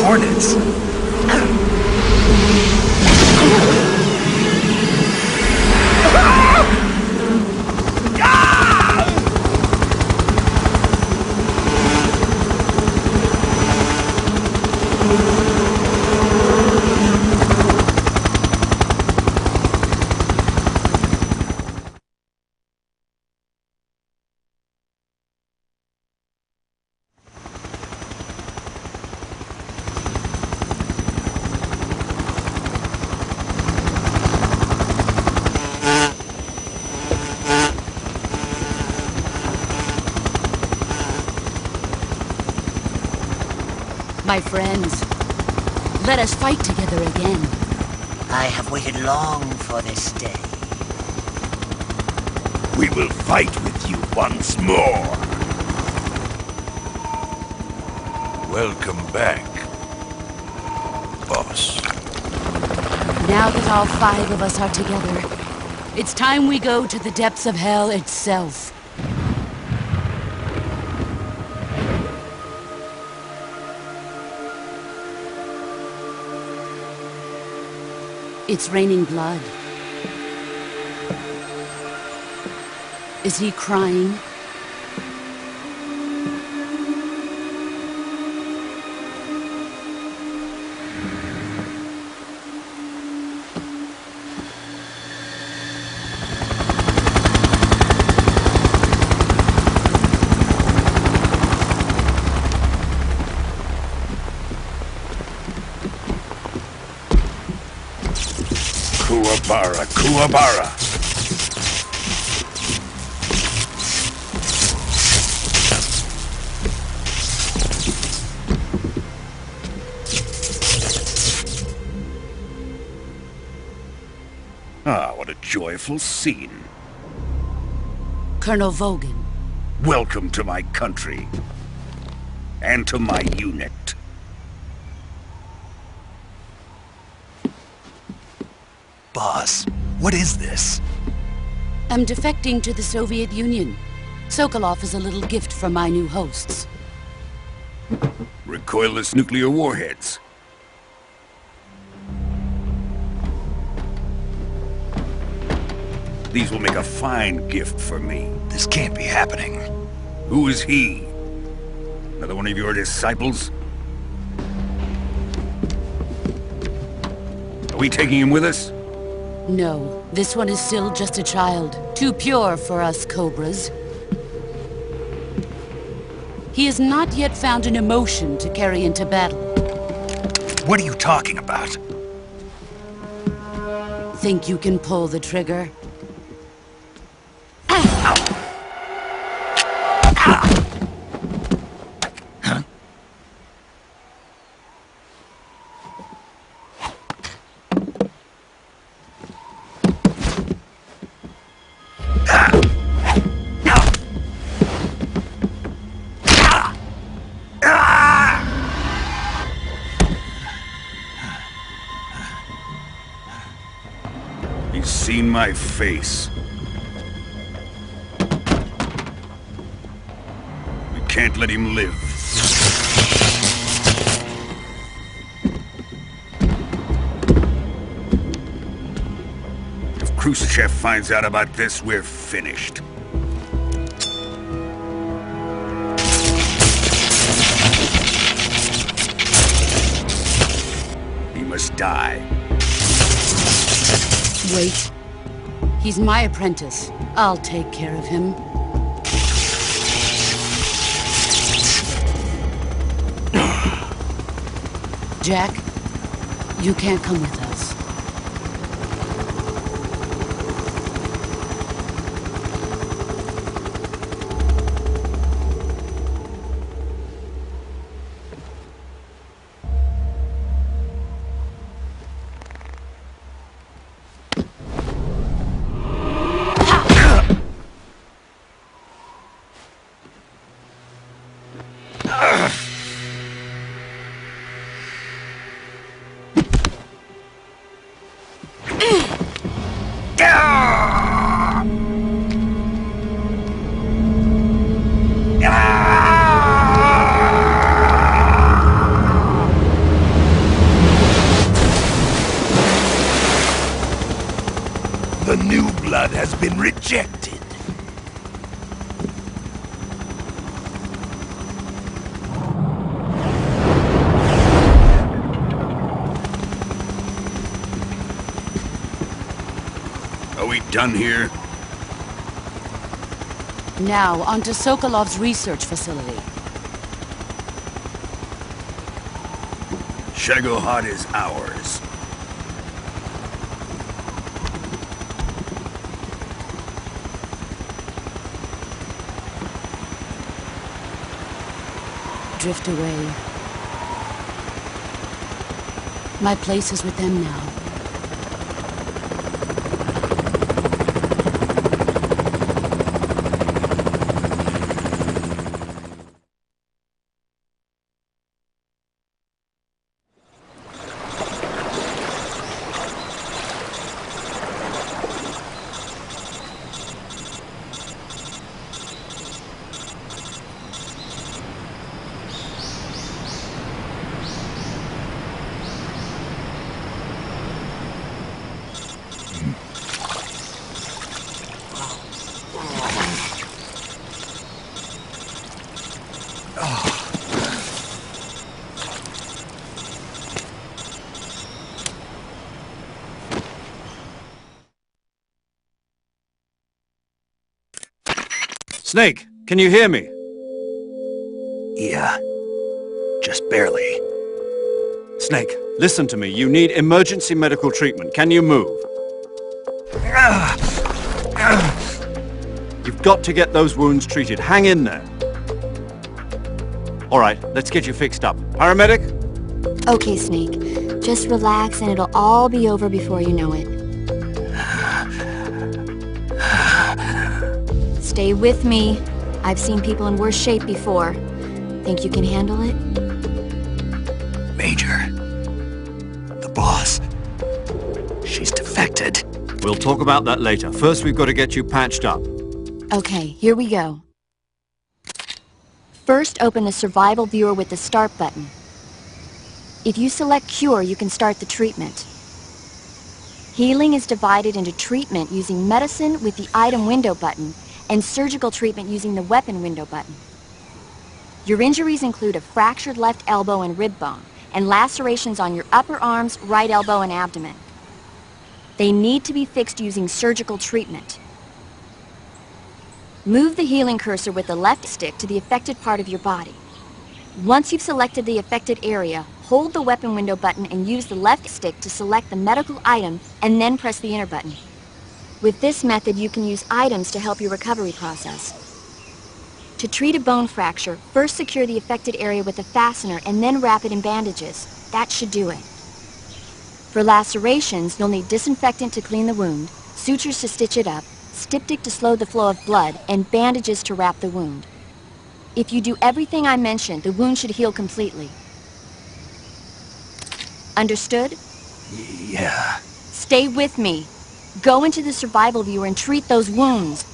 Hornets! My friends, let us fight together again. I have waited long for this day. We will fight with you once more. Welcome back, boss. Now that all 5 of us are together, it's time we go to the depths of hell itself. It's raining blood. Is he crying? Kuwabara, Kuwabara. Ah, what a joyful scene. Colonel Vogan. Welcome to my country. And to my unit. Boss, what is this? I'm defecting to the Soviet Union. Sokolov is a little gift from my new hosts. Recoilless nuclear warheads. These will make a fine gift for me. This can't be happening. Who is he? Another one of your disciples? Are we taking him with us? No, this one is still just a child. Too pure for us Cobras. He has not yet found an emotion to carry into battle. What are you talking about? Think you can pull the trigger? He's seen my face. We can't let him live. If Khrushchev finds out about this, we're finished. He must die. Wait. He's my apprentice. I'll take care of him. Jack, you can't come with us. The new blood has been rejected. Are we done here? Now, on to Sokolov's research facility. Shagohod is ours. Drift away. My place is with them now. Snake, can you hear me? Yeah. Just barely. Snake, listen to me. You need emergency medical treatment. Can you move? You've got to get those wounds treated. Hang in there. All right, let's get you fixed up. Paramedic? Okay, Snake. Just relax and it'll all be over before you know it. Stay with me. I've seen people in worse shape before. Think you can handle it? Major. The boss. She's defected. We'll talk about that later. First, we've got to get you patched up. Okay, here we go. First, open the survival viewer with the start button. If you select cure, you can start the treatment. Healing is divided into treatment using medicine with the item window button and surgical treatment using the weapon window button. Your injuries include a fractured left elbow and rib bone, and lacerations on your upper arms, right elbow, and abdomen. They need to be fixed using surgical treatment. Move the healing cursor with the left stick to the affected part of your body. Once you've selected the affected area, hold the weapon window button and use the left stick to select the medical item and then press the enter button. With this method, you can use items to help your recovery process. To treat a bone fracture, first secure the affected area with a fastener and then wrap it in bandages. That should do it. For lacerations, you'll need disinfectant to clean the wound, sutures to stitch it up, styptic to slow the flow of blood, and bandages to wrap the wound. If you do everything I mentioned, the wound should heal completely. Understood? Yeah. Stay with me. Go into the survival viewer and treat those wounds.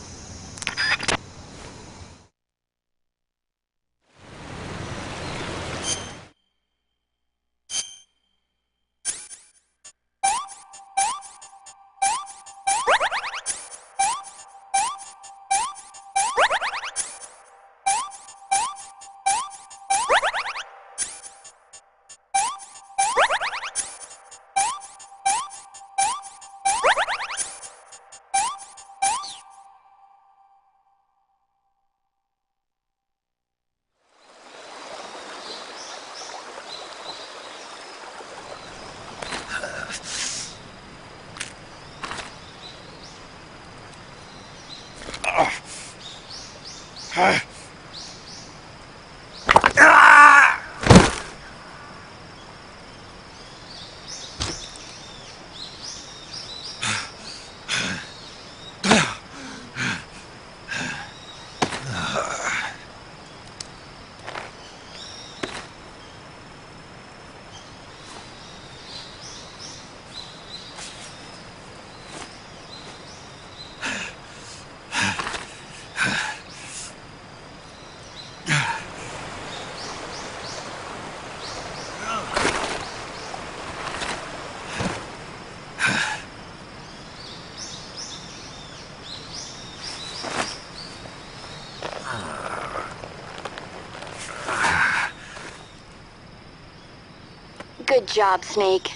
Good job, Snake.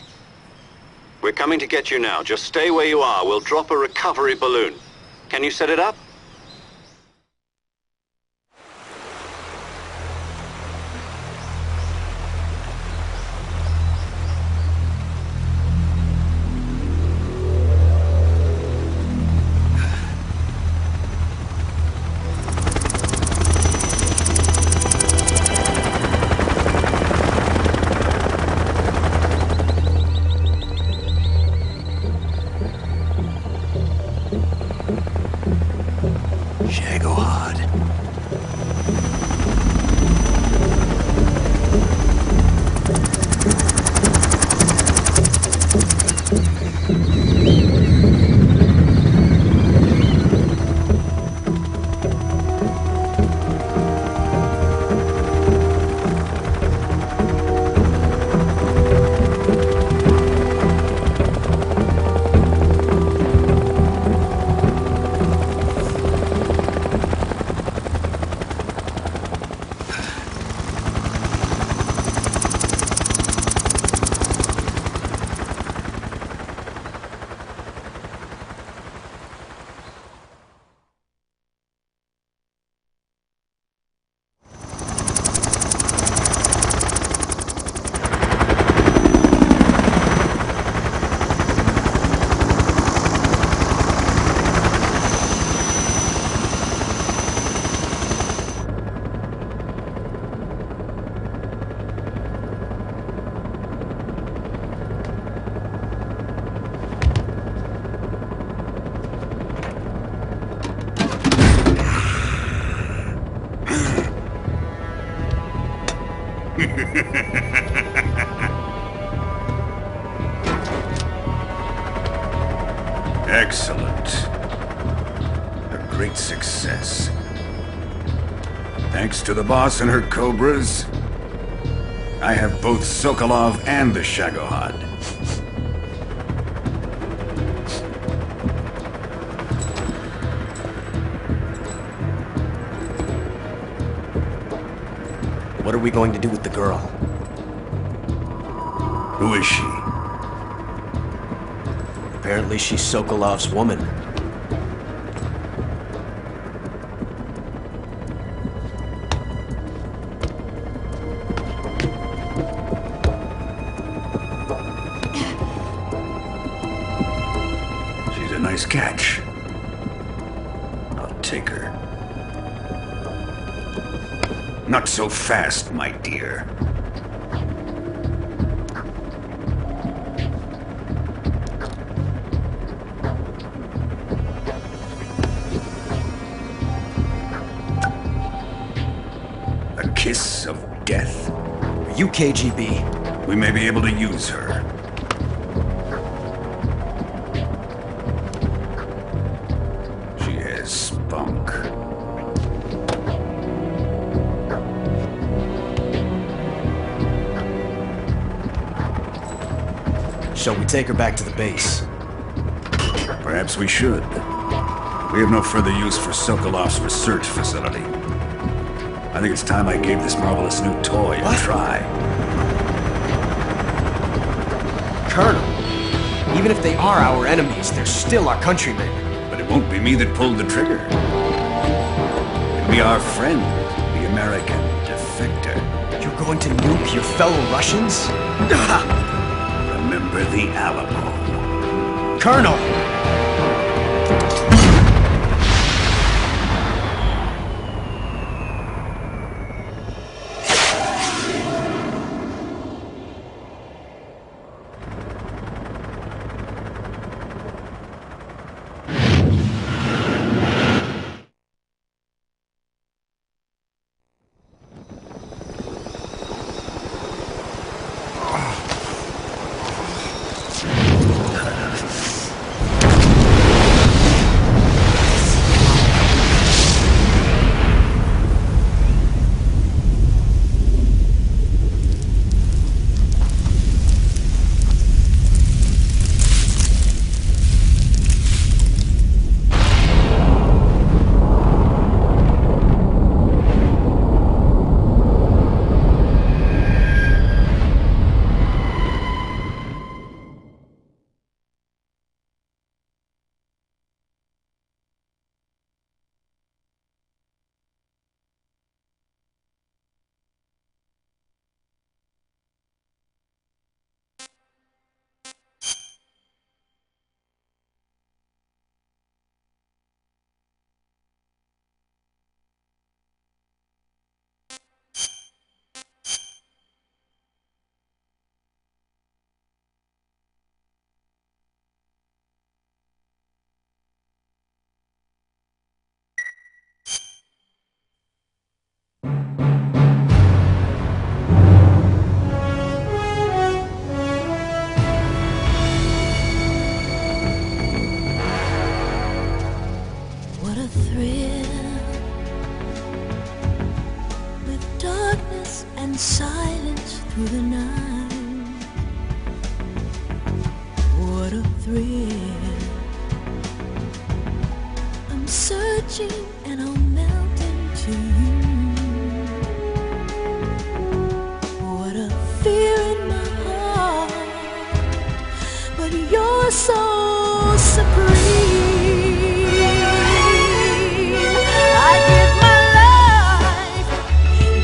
We're coming to get you now. Just stay where you are. We'll drop a recovery balloon. Can you set it up? Excellent. A great success. Thanks to the boss and her cobras, I have both Sokolov and the Shagohod. What are we going to do with the girl? Who is she? Apparently she's Sokolov's woman. She's a nice catch. I'll take her. Not so fast, my dear. A kiss of death. Are you KGB? We may be able to use her. She has spunk. Shall we take her back to the base? Perhaps we should. We have no further use for Sokolov's research facility. I think it's time I gave this marvelous new toy a try. Colonel, even if they are our enemies, they're still our countrymen. But it won't be me that pulled the trigger. It'll be our friend, the American defector. You're going to nuke your fellow Russians? Remember the Alamo. Colonel! thrill. I'm searching and I'll melt into you. What a fear in my heart, but you're so supreme. I give my life,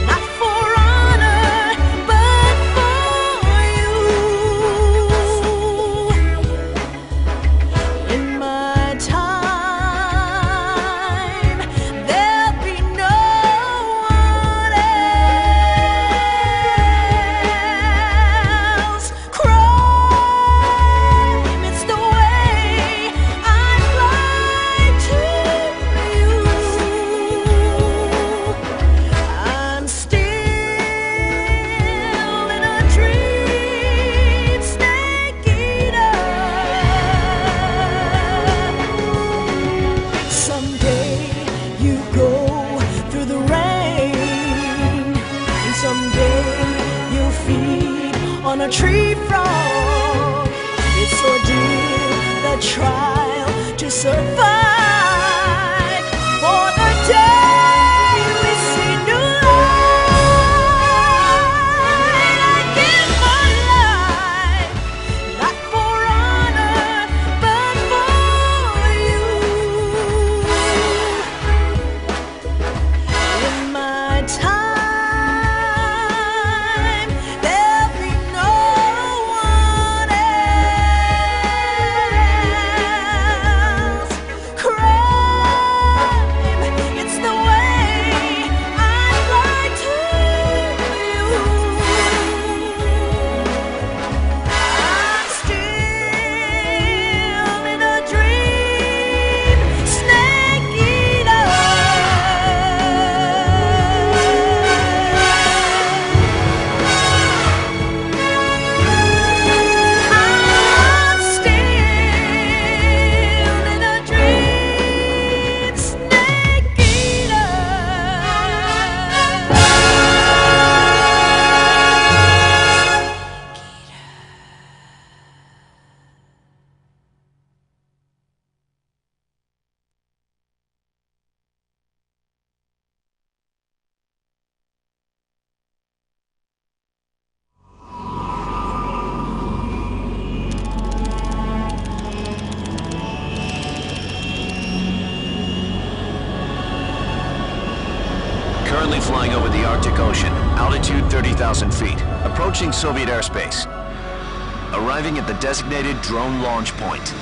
not for honor, but for you. In my time, there'll be no one else. Crime, it's the way I fly to you. I'm still in a dream, snake eater. Someday you go through the rain, and someday you'll feed on a tree frog. It's ordeal, the trial to survive for the day we see new light. I give my life, not for honor, but for you. In my time, there'll be no one else. Crime, it's the way I fly to you. I'm still in a dream, snake eater. I'm still in a dream, snake eater. Currently flying over the Arctic Ocean, altitude 30,000 feet, approaching Soviet airspace. Arriving at the designated drone launch point.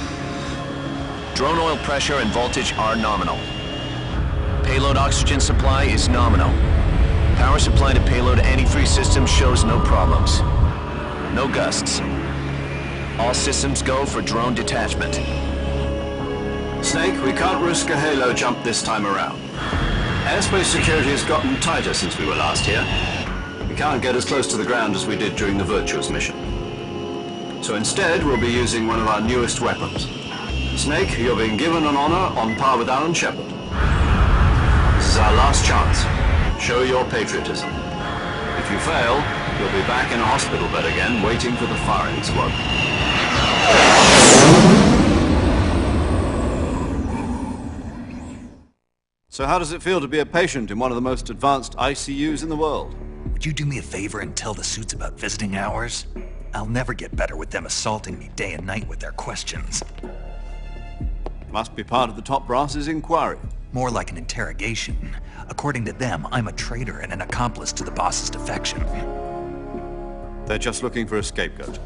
Drone oil pressure and voltage are nominal. Payload oxygen supply is nominal. Power supply to payload antifreeze system shows no problems. No gusts. All systems go for drone detachment. Snake, we can't risk a halo jump this time around. Airspace security has gotten tighter since we were last here. We can't get as close to the ground as we did during the Virtuous mission. So instead, we'll be using one of our newest weapons. Snake, you're being given an honor on par with Alan Shepard. This is our last chance. Show your patriotism. If you fail, you'll be back in a hospital bed again, waiting for the firing squad. So how does it feel to be a patient in one of the most advanced ICUs in the world? Would you do me a favor and tell the suits about visiting hours? I'll never get better with them assaulting me day and night with their questions. Must be part of the top brass's inquiry. More like an interrogation. According to them, I'm a traitor and an accomplice to the boss's defection. They're just looking for a scapegoat.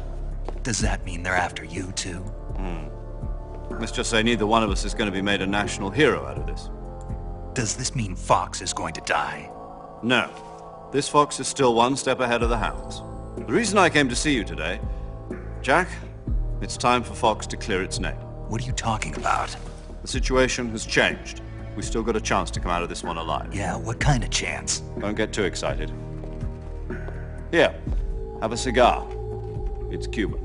Does that mean they're after you, too? Let's just say neither one of us is going to be made a national hero out of this. Does this mean Fox is going to die? No. This fox is still one step ahead of the hounds. The reason I came to see you today, Jack, it's time for Fox to clear its name. What are you talking about? The situation has changed. We still got a chance to come out of this one alive. Yeah, what kind of chance? Don't get too excited. Here, have a cigar. It's Cuban.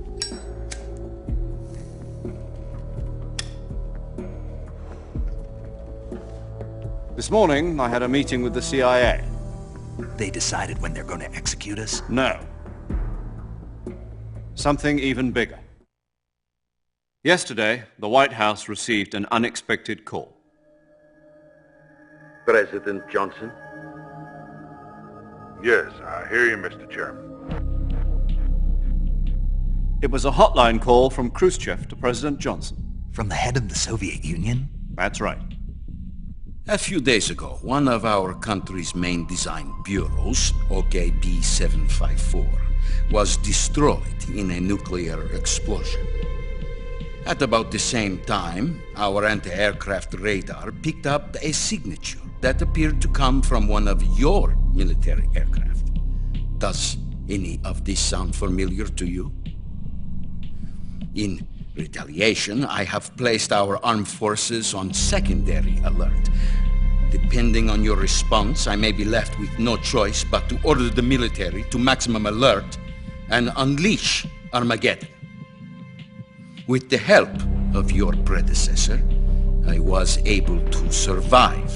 This morning, I had a meeting with the CIA. They decided when they're going to execute us? No. Something even bigger. Yesterday, the White House received an unexpected call. President Johnson? Yes, I hear you, Mr. Chairman. It was a hotline call from Khrushchev to President Johnson. From the head of the Soviet Union? That's right. A few days ago, one of our country's main design bureaus, OKB 754, was destroyed in a nuclear explosion. At about the same time, our anti-aircraft radar picked up a signature that appeared to come from one of your military aircraft. Does any of this sound familiar to you? In retaliation, I have placed our armed forces on secondary alert. Depending on your response, I may be left with no choice but to order the military to maximum alert and unleash Armageddon. With the help of your predecessor, I was able to survive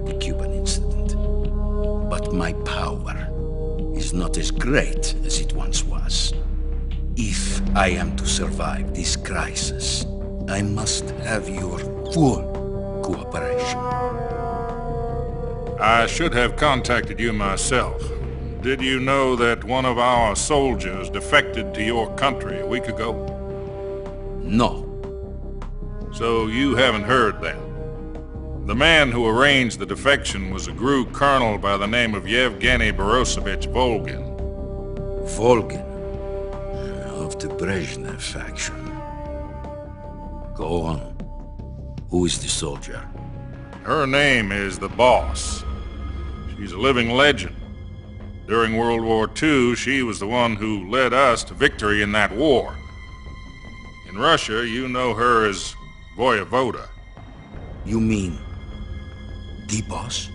the Cuban incident. But my power is not as great as it once was. If I am to survive this crisis, I must have your full cooperation. I should have contacted you myself. Did you know that one of our soldiers defected to your country a week ago? No. So you haven't heard then? The man who arranged the defection was a GRU colonel by the name of Yevgeny Borisovich Volgin. Volgin? Of the Brezhnev faction. Go on. Who is the soldier? Her name is the Boss. She's a living legend. During World War II, she was the one who led us to victory in that war. In Russia, you know her as Voyevoda. You mean the Boss?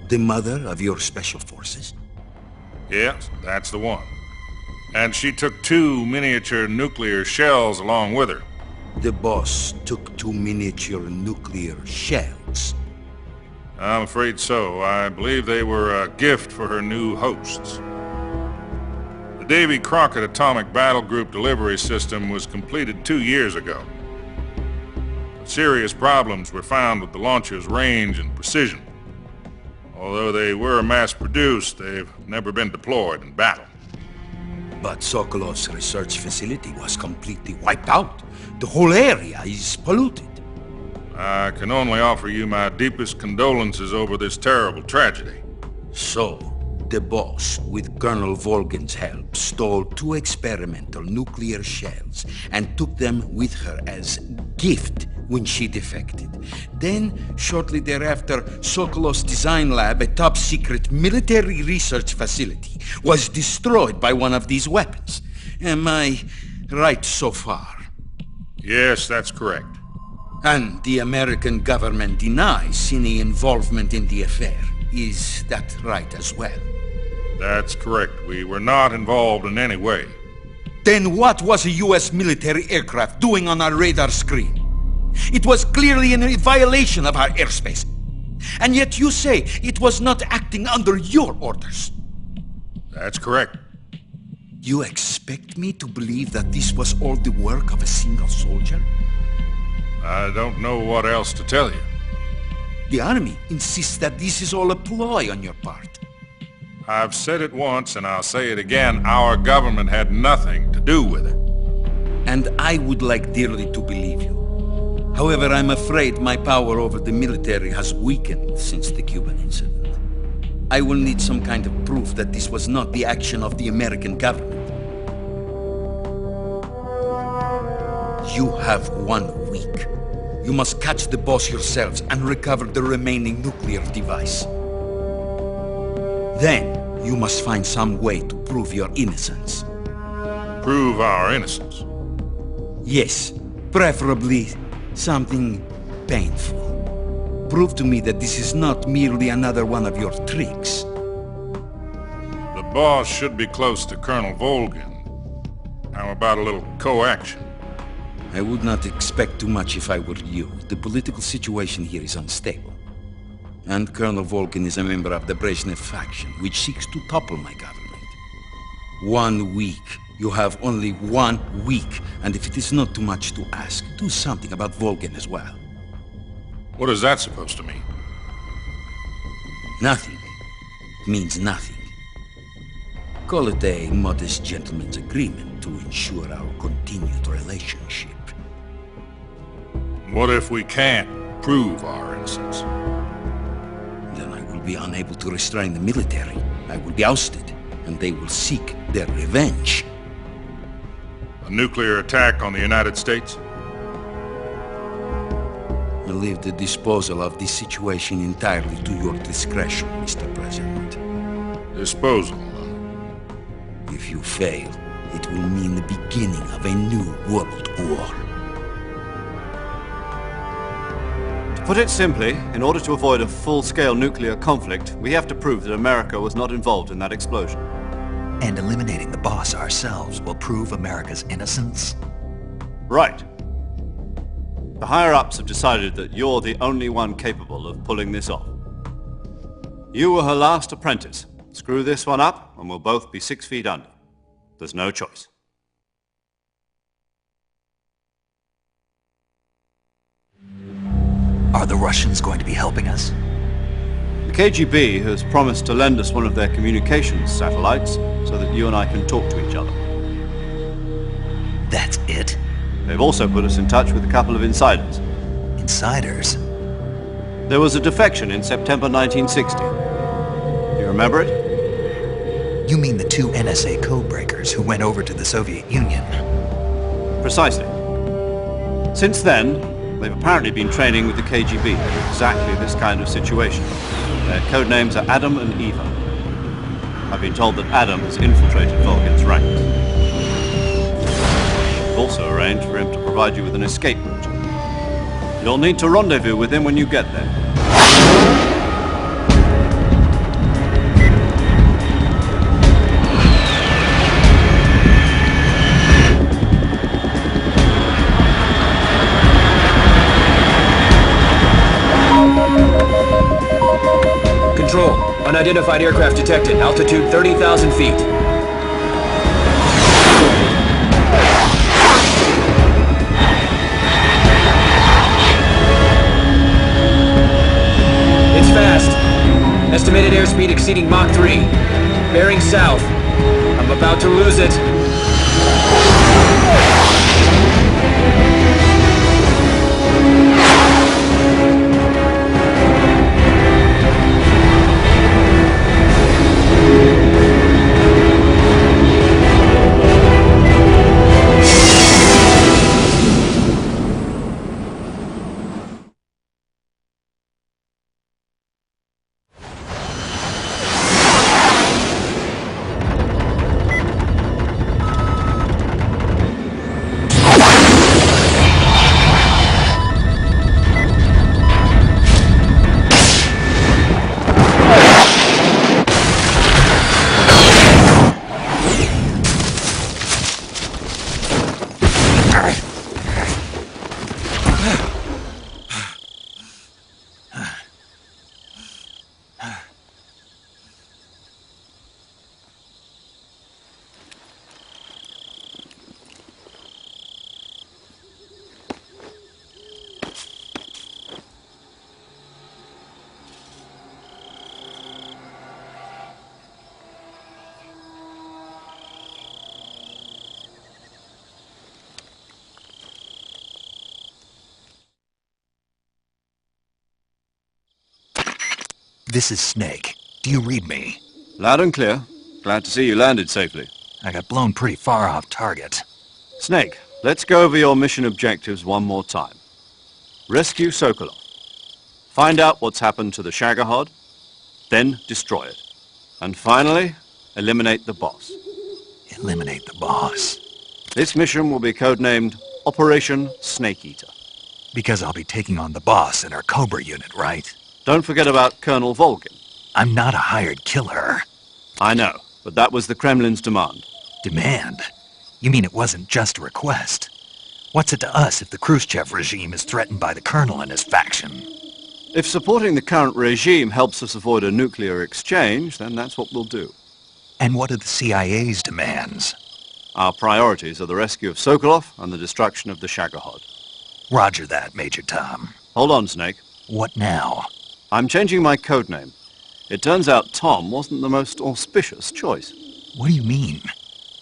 The mother of your special forces? Yes, that's the one. And she took 2 miniature nuclear shells along with her. The Boss took 2 miniature nuclear shells? I'm afraid so. I believe they were a gift for her new hosts. The Davy Crockett Atomic Battle Group delivery system was completed 2 years ago. But serious problems were found with the launcher's range and precision. Although they were mass-produced, they've never been deployed in battle. But Sokolov's research facility was completely wiped out. The whole area is polluted. I can only offer you my deepest condolences over this terrible tragedy. So, the Boss, with Colonel Volgin's help, stole 2 experimental nuclear shells and took them with her as gift when she defected. Then, shortly thereafter, Sokolov's design lab, a top-secret military research facility, was destroyed by one of these weapons. Am I right so far? Yes, that's correct. And the American government denies any involvement in the affair. Is that right as well? That's correct. We were not involved in any way. Then what was a U.S. military aircraft doing on our radar screen? It was clearly in a violation of our airspace. And yet you say it was not acting under your orders. That's correct. You expect me to believe that this was all the work of a single soldier? I don't know what else to tell you. The Army insists that this is all a ploy on your part. I've said it once and I'll say it again. Our government had nothing to do with it. And I would like dearly to believe you. However, I'm afraid my power over the military has weakened since the Cuban incident. I will need some kind of proof that this was not the action of the American government. You have 1 week. You must catch the Boss yourselves and recover the remaining nuclear device. Then, you must find some way to prove your innocence. Prove our innocence? Yes, preferably something painful. Prove to me that this is not merely another one of your tricks. The Boss should be close to Colonel Volgin. How about a little co-action? I would not expect too much if I were you. The political situation here is unstable. And Colonel Volgin is a member of the Brezhnev faction, which seeks to topple my government. 1 week. You have only 1 week, and if it is not too much to ask, do something about Volgin as well. What is that supposed to mean? Nothing. It means nothing. Call it a modest gentleman's agreement to ensure our continued relationship. What if we can't prove our innocence? Then I will be unable to restrain the military. I will be ousted, and they will seek their revenge. A nuclear attack on the United States? I leave the disposal of this situation entirely to your discretion, Mr. President. Disposal? If you fail, it will mean the beginning of a new world war. To put it simply, in order to avoid a full-scale nuclear conflict, we have to prove that America was not involved in that explosion. And eliminating the boss ourselves will prove America's innocence? Right. The higher-ups have decided that you're the only one capable of pulling this off. You were her last apprentice. Screw this one up, and we'll both be 6 feet under. There's no choice. Are the Russians going to be helping us? The KGB has promised to lend us one of their communications satellites so that you and I can talk to each other. That's it? They've also put us in touch with a couple of insiders. Insiders? There was a defection in September 1960. Do you remember it? You mean the 2 NSA codebreakers who went over to the Soviet Union? Precisely. Since then, they've apparently been training with the KGB for exactly this kind of situation. Their codenames are Adam and Eva. I've been told that Adam has infiltrated Volgin's ranks. We've also arranged for him to provide you with an escape route. You'll need to rendezvous with him when you get there. Control. Unidentified aircraft detected. Altitude 30,000 feet. It's fast. Estimated airspeed exceeding Mach 3. Bearing south. I'm about to lose it. This is Snake. Do you read me? Loud and clear. Glad to see you landed safely. I got blown pretty far off target. Snake, let's go over your mission objectives one more time. Rescue Sokolov. Find out what's happened to the Shagohod, then destroy it. And finally, eliminate the boss. Eliminate the boss? This mission will be codenamed Operation Snake Eater. Because I'll be taking on the boss in our Cobra unit, right? Don't forget about Colonel Volgin. I'm not a hired killer. I know, but that was the Kremlin's demand. Demand? You mean it wasn't just a request? What's it to us if the Khrushchev regime is threatened by the Colonel and his faction? If supporting the current regime helps us avoid a nuclear exchange, then that's what we'll do. And what are the CIA's demands? Our priorities are the rescue of Sokolov and the destruction of the Shagohod. Roger that, Major Tom. Hold on, Snake. What now? I'm changing my codename. It turns out Tom wasn't the most auspicious choice. What do you mean?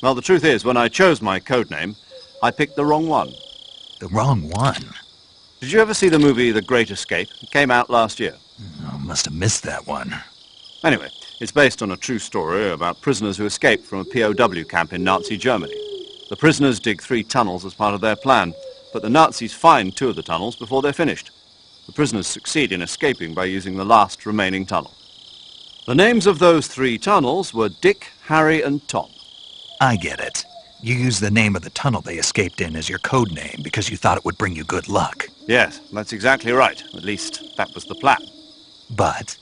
Well, the truth is, when I chose my codename, I picked the wrong one. The wrong one? Did you ever see the movie The Great Escape? It came out last year. Oh, must have missed that one. Anyway, it's based on a true story about prisoners who escaped from a POW camp in Nazi Germany. The prisoners dig 3 tunnels as part of their plan, but the Nazis find 2 of the tunnels before they're finished. The prisoners succeed in escaping by using the last remaining tunnel. The names of those 3 tunnels were Dick, Harry, and Tom. I get it. You used the name of the tunnel they escaped in as your code name because you thought it would bring you good luck. Yes, that's exactly right. At least, that was the plan. But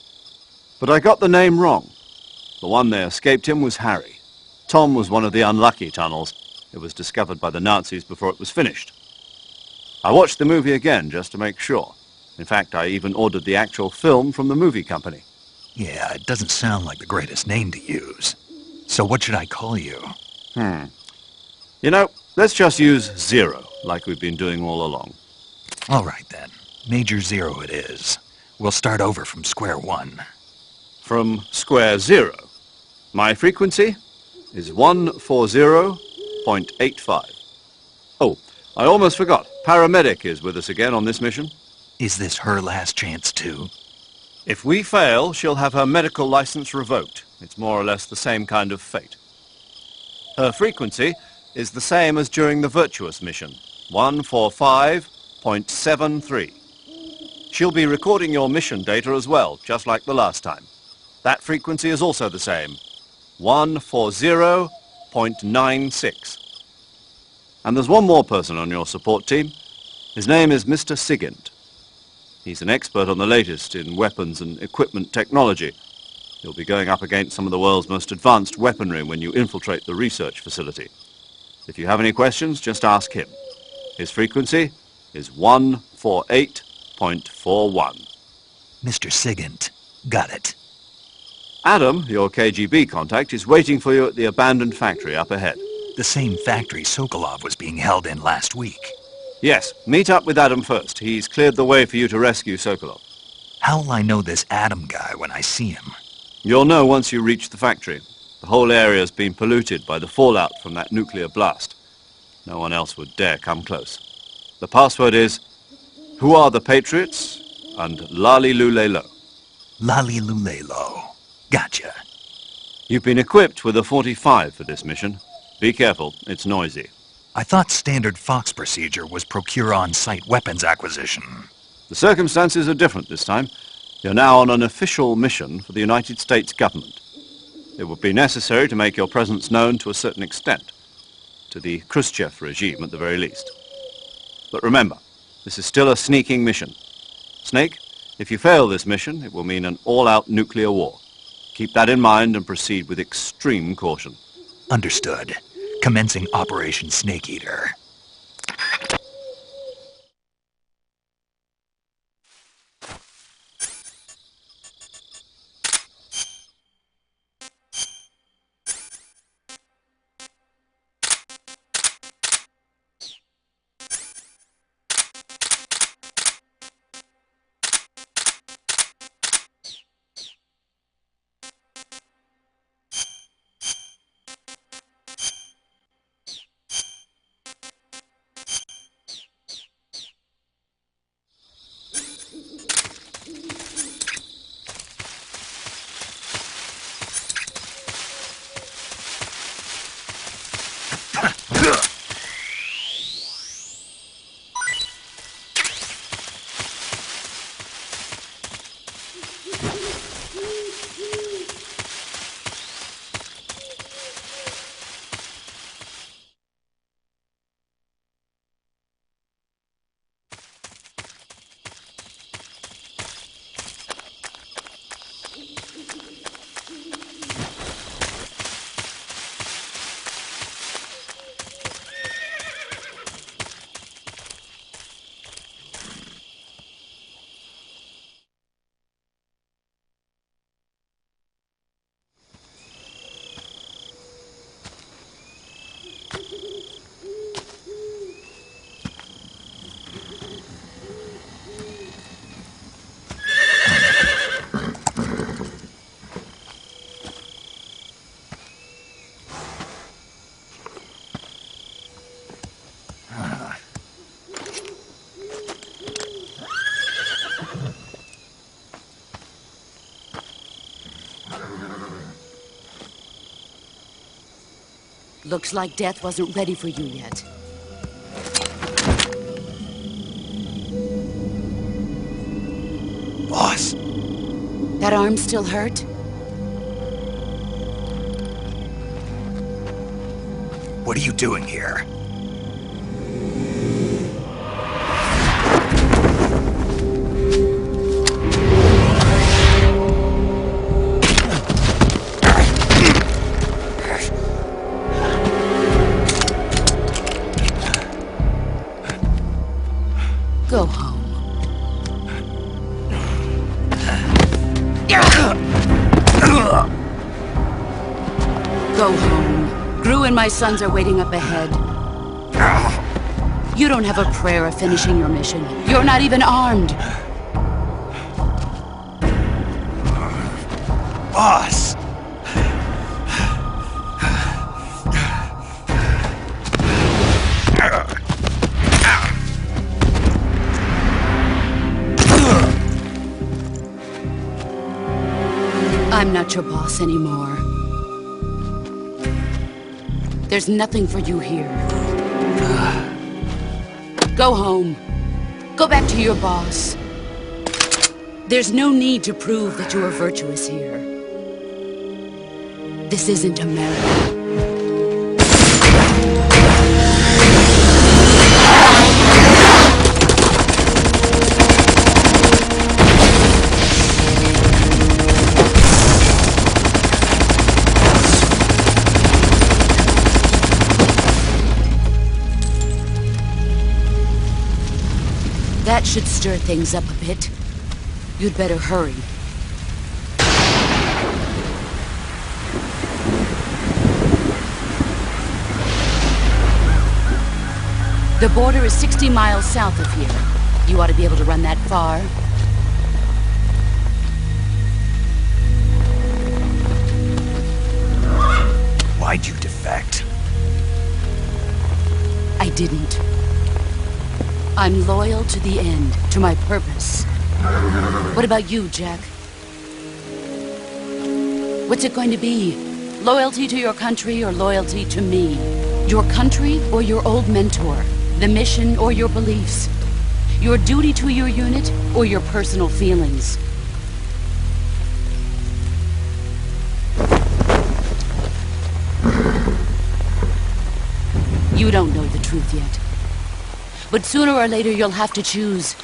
I got the name wrong. The one they escaped in was Harry. Tom was one of the unlucky tunnels. It was discovered by the Nazis before it was finished. I watched the movie again just to make sure. In fact, I even ordered the actual film from the movie company. yeah, it doesn't sound like the greatest name to use. So what should I call you? You know, let's just use Zero, like we've been doing all along. All right, then. Major Zero it is. We'll start over from square one. From square 0. My frequency is 140.85. Oh, I almost forgot. Paramedic is with us again on this mission. Is this her last chance, too? If we fail, she'll have her medical license revoked. It's more or less the same kind of fate. Her frequency is the same as during the Virtuous mission, 145.73. She'll be recording your mission data as well, just like the last time. That frequency is also the same, 140.96. And there's one more person on your support team. His name is Mr. Sigint. He's an expert on the latest in weapons and equipment technology. You'll be going up against some of the world's most advanced weaponry when you infiltrate the research facility. If you have any questions, just ask him. His frequency is 148.41. Mr. Sigint. Got it. Adam, your KGB contact, is waiting for you at the abandoned factory up ahead. The same factory Sokolov was being held in last week. Yes, meet up with Adam first. He's cleared the way for you to rescue Sokolov. How will I know this Adam guy when I see him? You'll know once you reach the factory. The whole area's been polluted by the fallout from that nuclear blast. No one else would dare come close. The password is, Who are the Patriots? And Lali Lulelo. Lali Lulelo. Gotcha. You've been equipped with a 45 for this mission. Be careful, it's noisy. I thought standard Fox procedure was procure on-site weapons acquisition. The circumstances are different this time. You're now on an official mission for the United States government. It would be necessary to make your presence known to a certain extent. To the Khrushchev regime, at the very least. But remember, this is still a sneaking mission. Snake, if you fail this mission, it will mean an all-out nuclear war. Keep that in mind and proceed with extreme caution. Understood. Commencing Operation Snake Eater. Looks like death wasn't ready for you yet. Boss. That arm still hurt? What are you doing here? Go home. Go home. Gru and my sons are waiting up ahead. You don't have a prayer of finishing your mission. You're not even armed. Boss! I'm not your boss anymore. There's nothing for you here. Go home. Go back to your boss. There's no need to prove that you are virtuous here. This isn't America. That should stir things up a bit. You'd better hurry. The border is 60 miles south of here. You ought to be able to run that far. Why'd you defect? I didn't. I'm loyal to the end, to my purpose. What about you, Jack? What's it going to be? Loyalty to your country or loyalty to me? Your country or your old mentor? The mission or your beliefs? Your duty to your unit or your personal feelings? You don't know the truth yet. But sooner or later, you'll have to choose.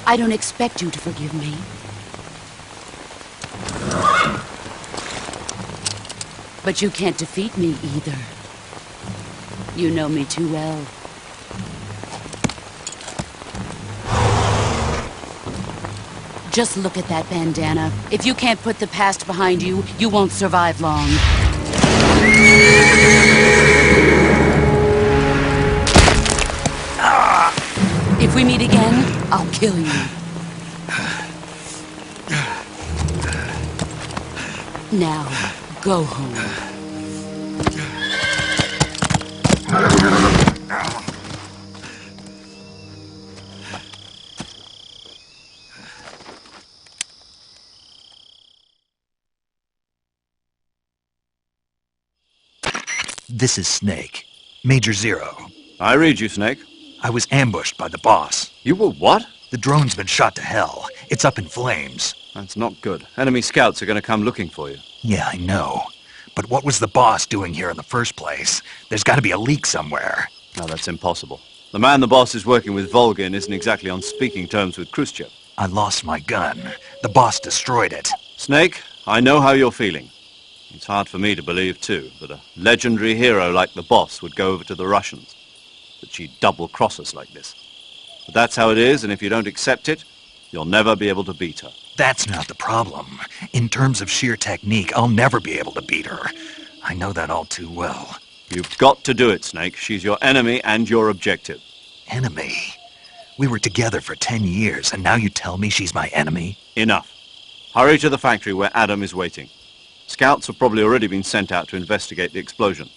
I don't expect you to forgive me. But you can't defeat me either. You know me too well. Just look at that bandana. If you can't put the past behind you, you won't survive long. If we meet again, I'll kill you. Now, go home. This is Snake. Major Zero. I read you, Snake. I was ambushed by the boss. You were what? The drone's been shot to hell. It's up in flames. That's not good. Enemy scouts are going to come looking for you. Yeah, I know. But what was the boss doing here in the first place? There's got to be a leak somewhere. No, that's impossible. The man the boss is working with, Volgin, isn't exactly on speaking terms with Khrushchev. I lost my gun. The boss destroyed it. Snake, I know how you're feeling. It's hard for me to believe, too, that a legendary hero like the boss would go over to the Russians. That she'd double-cross us like this. But that's how it is, and if you don't accept it, you'll never be able to beat her. That's not the problem. In terms of sheer technique, I'll never be able to beat her. I know that all too well. You've got to do it, Snake. She's your enemy and your objective. Enemy? We were together for 10 years, and now you tell me she's my enemy? Enough. Hurry to the factory where Adam is waiting. Scouts have probably already been sent out to investigate the explosion.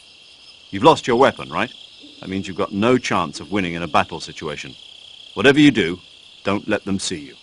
You've lost your weapon, right? That means you've got no chance of winning in a battle situation. Whatever you do, don't let them see you.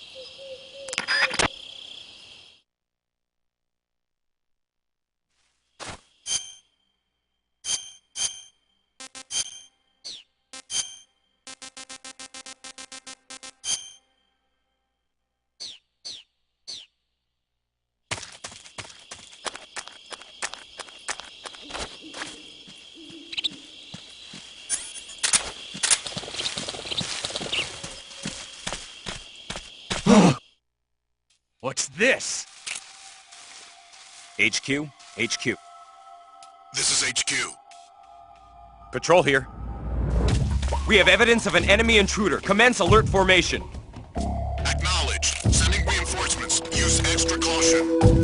this? HQ? HQ. This is HQ. Patrol here. We have evidence of an enemy intruder. Commence alert formation. Acknowledged. Sending reinforcements. Use extra caution.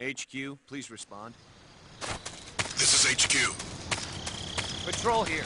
HQ, please respond. This is HQ. Patrol here.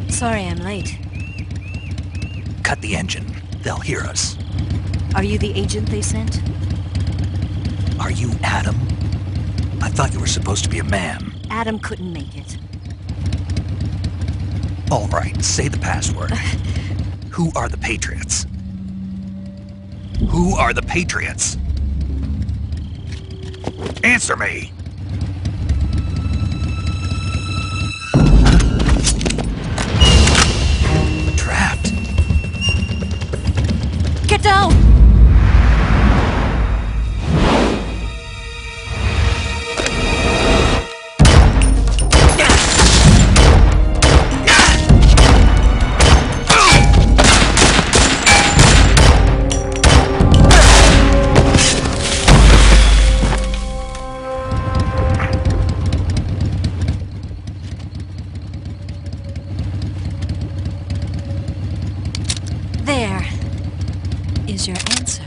Sorry I'm late. Cut the engine. They'll hear us. Are you the agent they sent? Are you Adam? I thought you were supposed to be a man. Adam couldn't make it. All right, say the password. Who are the Patriots? Who are the Patriots? Answer me! Trapped. Get down! There is your answer.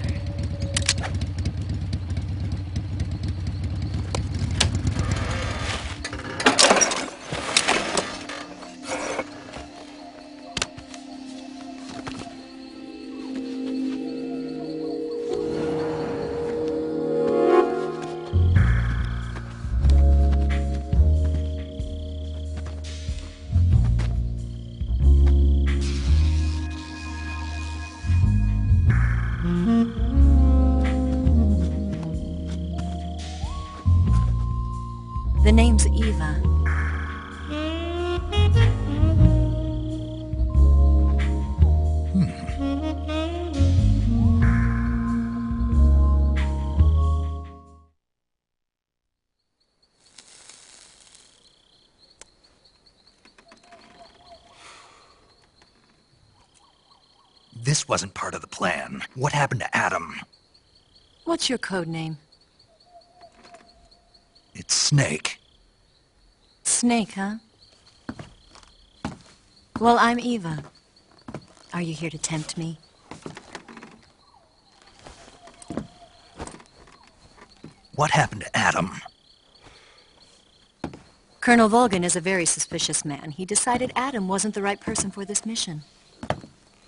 The name's Eva. This wasn't part of the plan. What happened to Adam? What's your code name? It's Snake. Snake, huh? Well, I'm Eva. Are you here to tempt me? What happened to Adam? Colonel Volgan is a very suspicious man. He decided Adam wasn't the right person for this mission.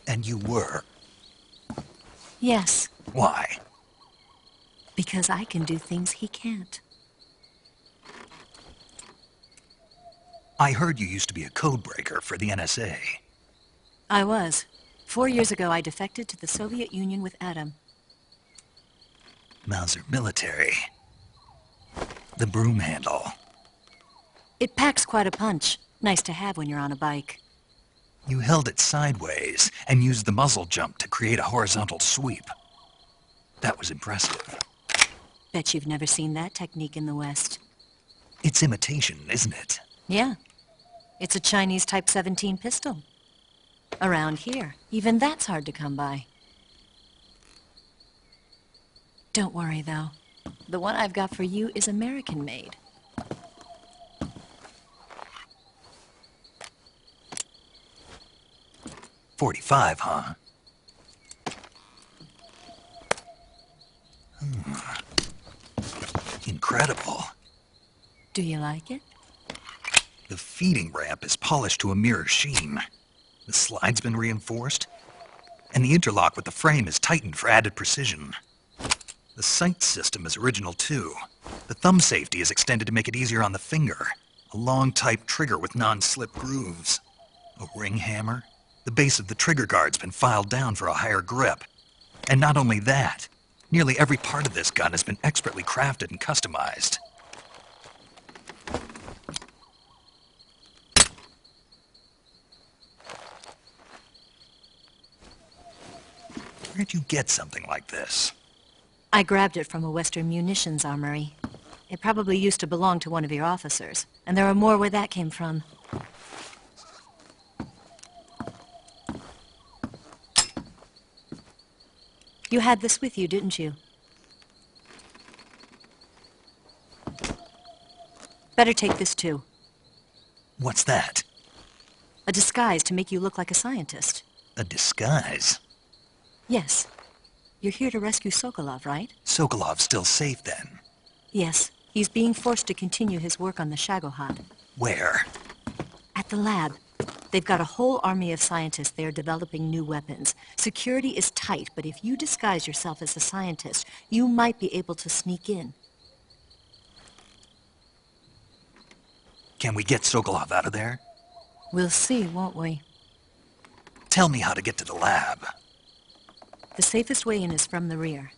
And you were? Yes. Why? Because I can do things he can't. I heard you used to be a codebreaker for the NSA. I was. 4 years ago, I defected to the Soviet Union with Adam. Mauser military. The broom handle. It packs quite a punch. Nice to have when you're on a bike. You held it sideways and used the muzzle jump to create a horizontal sweep. That was impressive. Bet you've never seen that technique in the West. It's imitation, isn't it? Yeah. It's a Chinese Type 17 pistol. Around here, even that's hard to come by. Don't worry, though. The one I've got for you is American-made. .45, huh? Incredible. Do you like it? The feeding ramp is polished to a mirror sheen. The slide's been reinforced, and the interlock with the frame is tightened for added precision. The sight system is original too. The thumb safety is extended to make it easier on the finger. A long type trigger with non-slip grooves. A ring hammer. The base of the trigger guard's been filed down for a higher grip. And not only that, nearly every part of this gun has been expertly crafted and customized. Where'd you get something like this? I grabbed it from a Western munitions armory. It probably used to belong to one of your officers, and there are more where that came from. You had this with you, didn't you? Better take this too. What's that? A disguise to make you look like a scientist. A disguise? Yes. You're here to rescue Sokolov, right? Sokolov's still safe then. Yes. He's being forced to continue his work on the Shagohod. Where? At the lab. They've got a whole army of scientists there developing new weapons. Security is tight, but if you disguise yourself as a scientist, you might be able to sneak in. Can we get Sokolov out of there? We'll see, won't we? Tell me how to get to the lab. The safest way in is from the rear.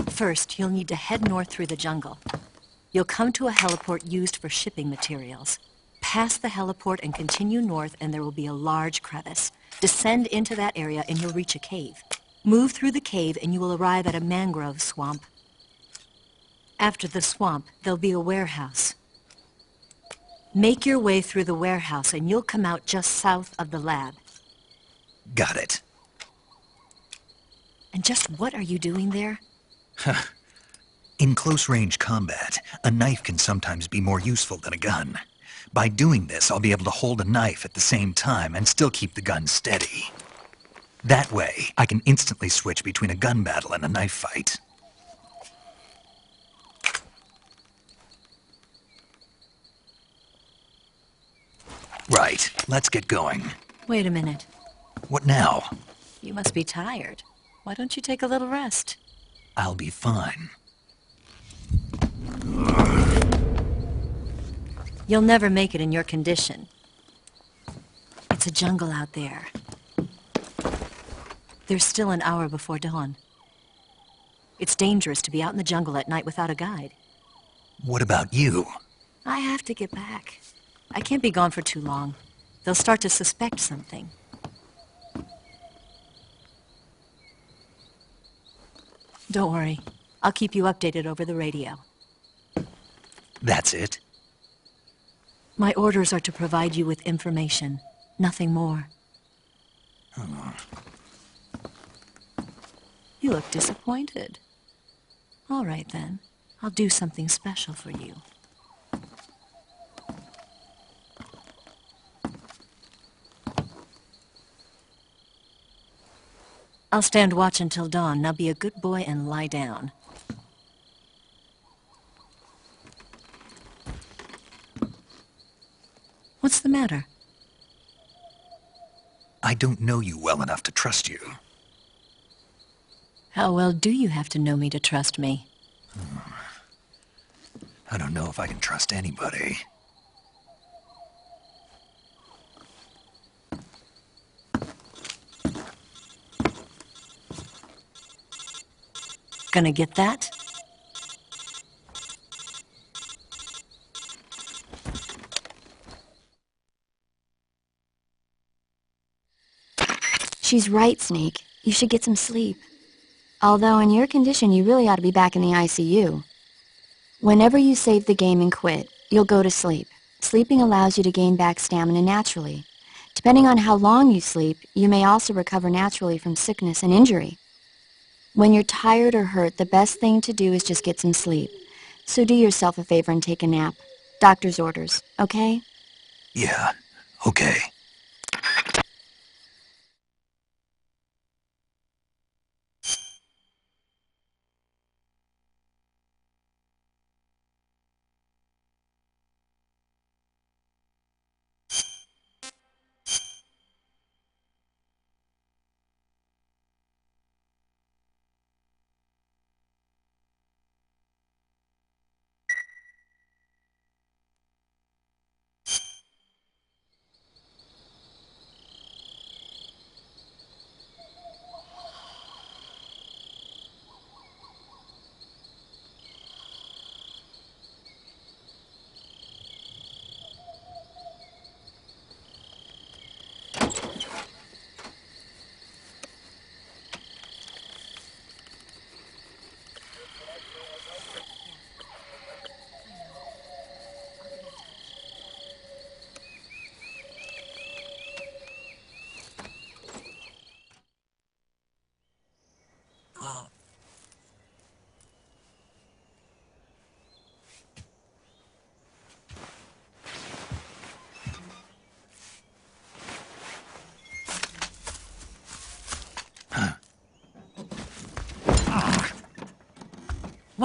First, you'll need to head north through the jungle. You'll come to a heliport used for shipping materials. Pass the heliport and continue north, and there will be a large crevice. Descend into that area and you'll reach a cave. Move through the cave and you will arrive at a mangrove swamp. After the swamp, there'll be a warehouse. Make your way through the warehouse and you'll come out just south of the lab. Got it. And just what are you doing there? In close-range combat, a knife can sometimes be more useful than a gun. By doing this, I'll be able to hold a knife at the same time and still keep the gun steady. That way, I can instantly switch between a gun battle and a knife fight. Right, let's get going. Wait a minute. What now? You must be tired. Why don't you take a little rest? I'll be fine. You'll never make it in your condition. It's a jungle out there. There's still an hour before dawn. It's dangerous to be out in the jungle at night without a guide. What about you? I have to get back. I can't be gone for too long. They'll start to suspect something. Don't worry. I'll keep you updated over the radio. That's it? My orders are to provide you with information. Nothing more. You look disappointed. All right, then. I'll do something special for you. I'll stand watch until dawn. Now be a good boy and lie down. What's the matter? I don't know you well enough to trust you. How well do you have to know me to trust me? I don't know if I can trust anybody. Gonna get that? She's right, Snake. You should get some sleep. Although in your condition, you really ought to be back in the ICU. Whenever you save the game and quit, you'll go to sleep. Sleeping allows you to gain back stamina naturally. Depending on how long you sleep, you may also recover naturally from sickness and injury. When you're tired or hurt, the best thing to do is just get some sleep. So do yourself a favor and take a nap. Doctor's orders, okay? Yeah, okay.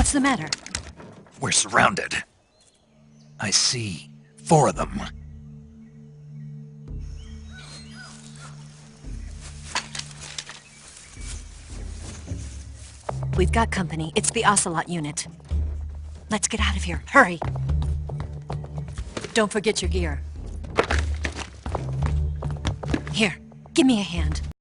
What's the matter? We're surrounded. I see 4 of them. We've got company. It's the Ocelot unit. Let's get out of here. Hurry! Don't forget your gear. Here, give me a hand.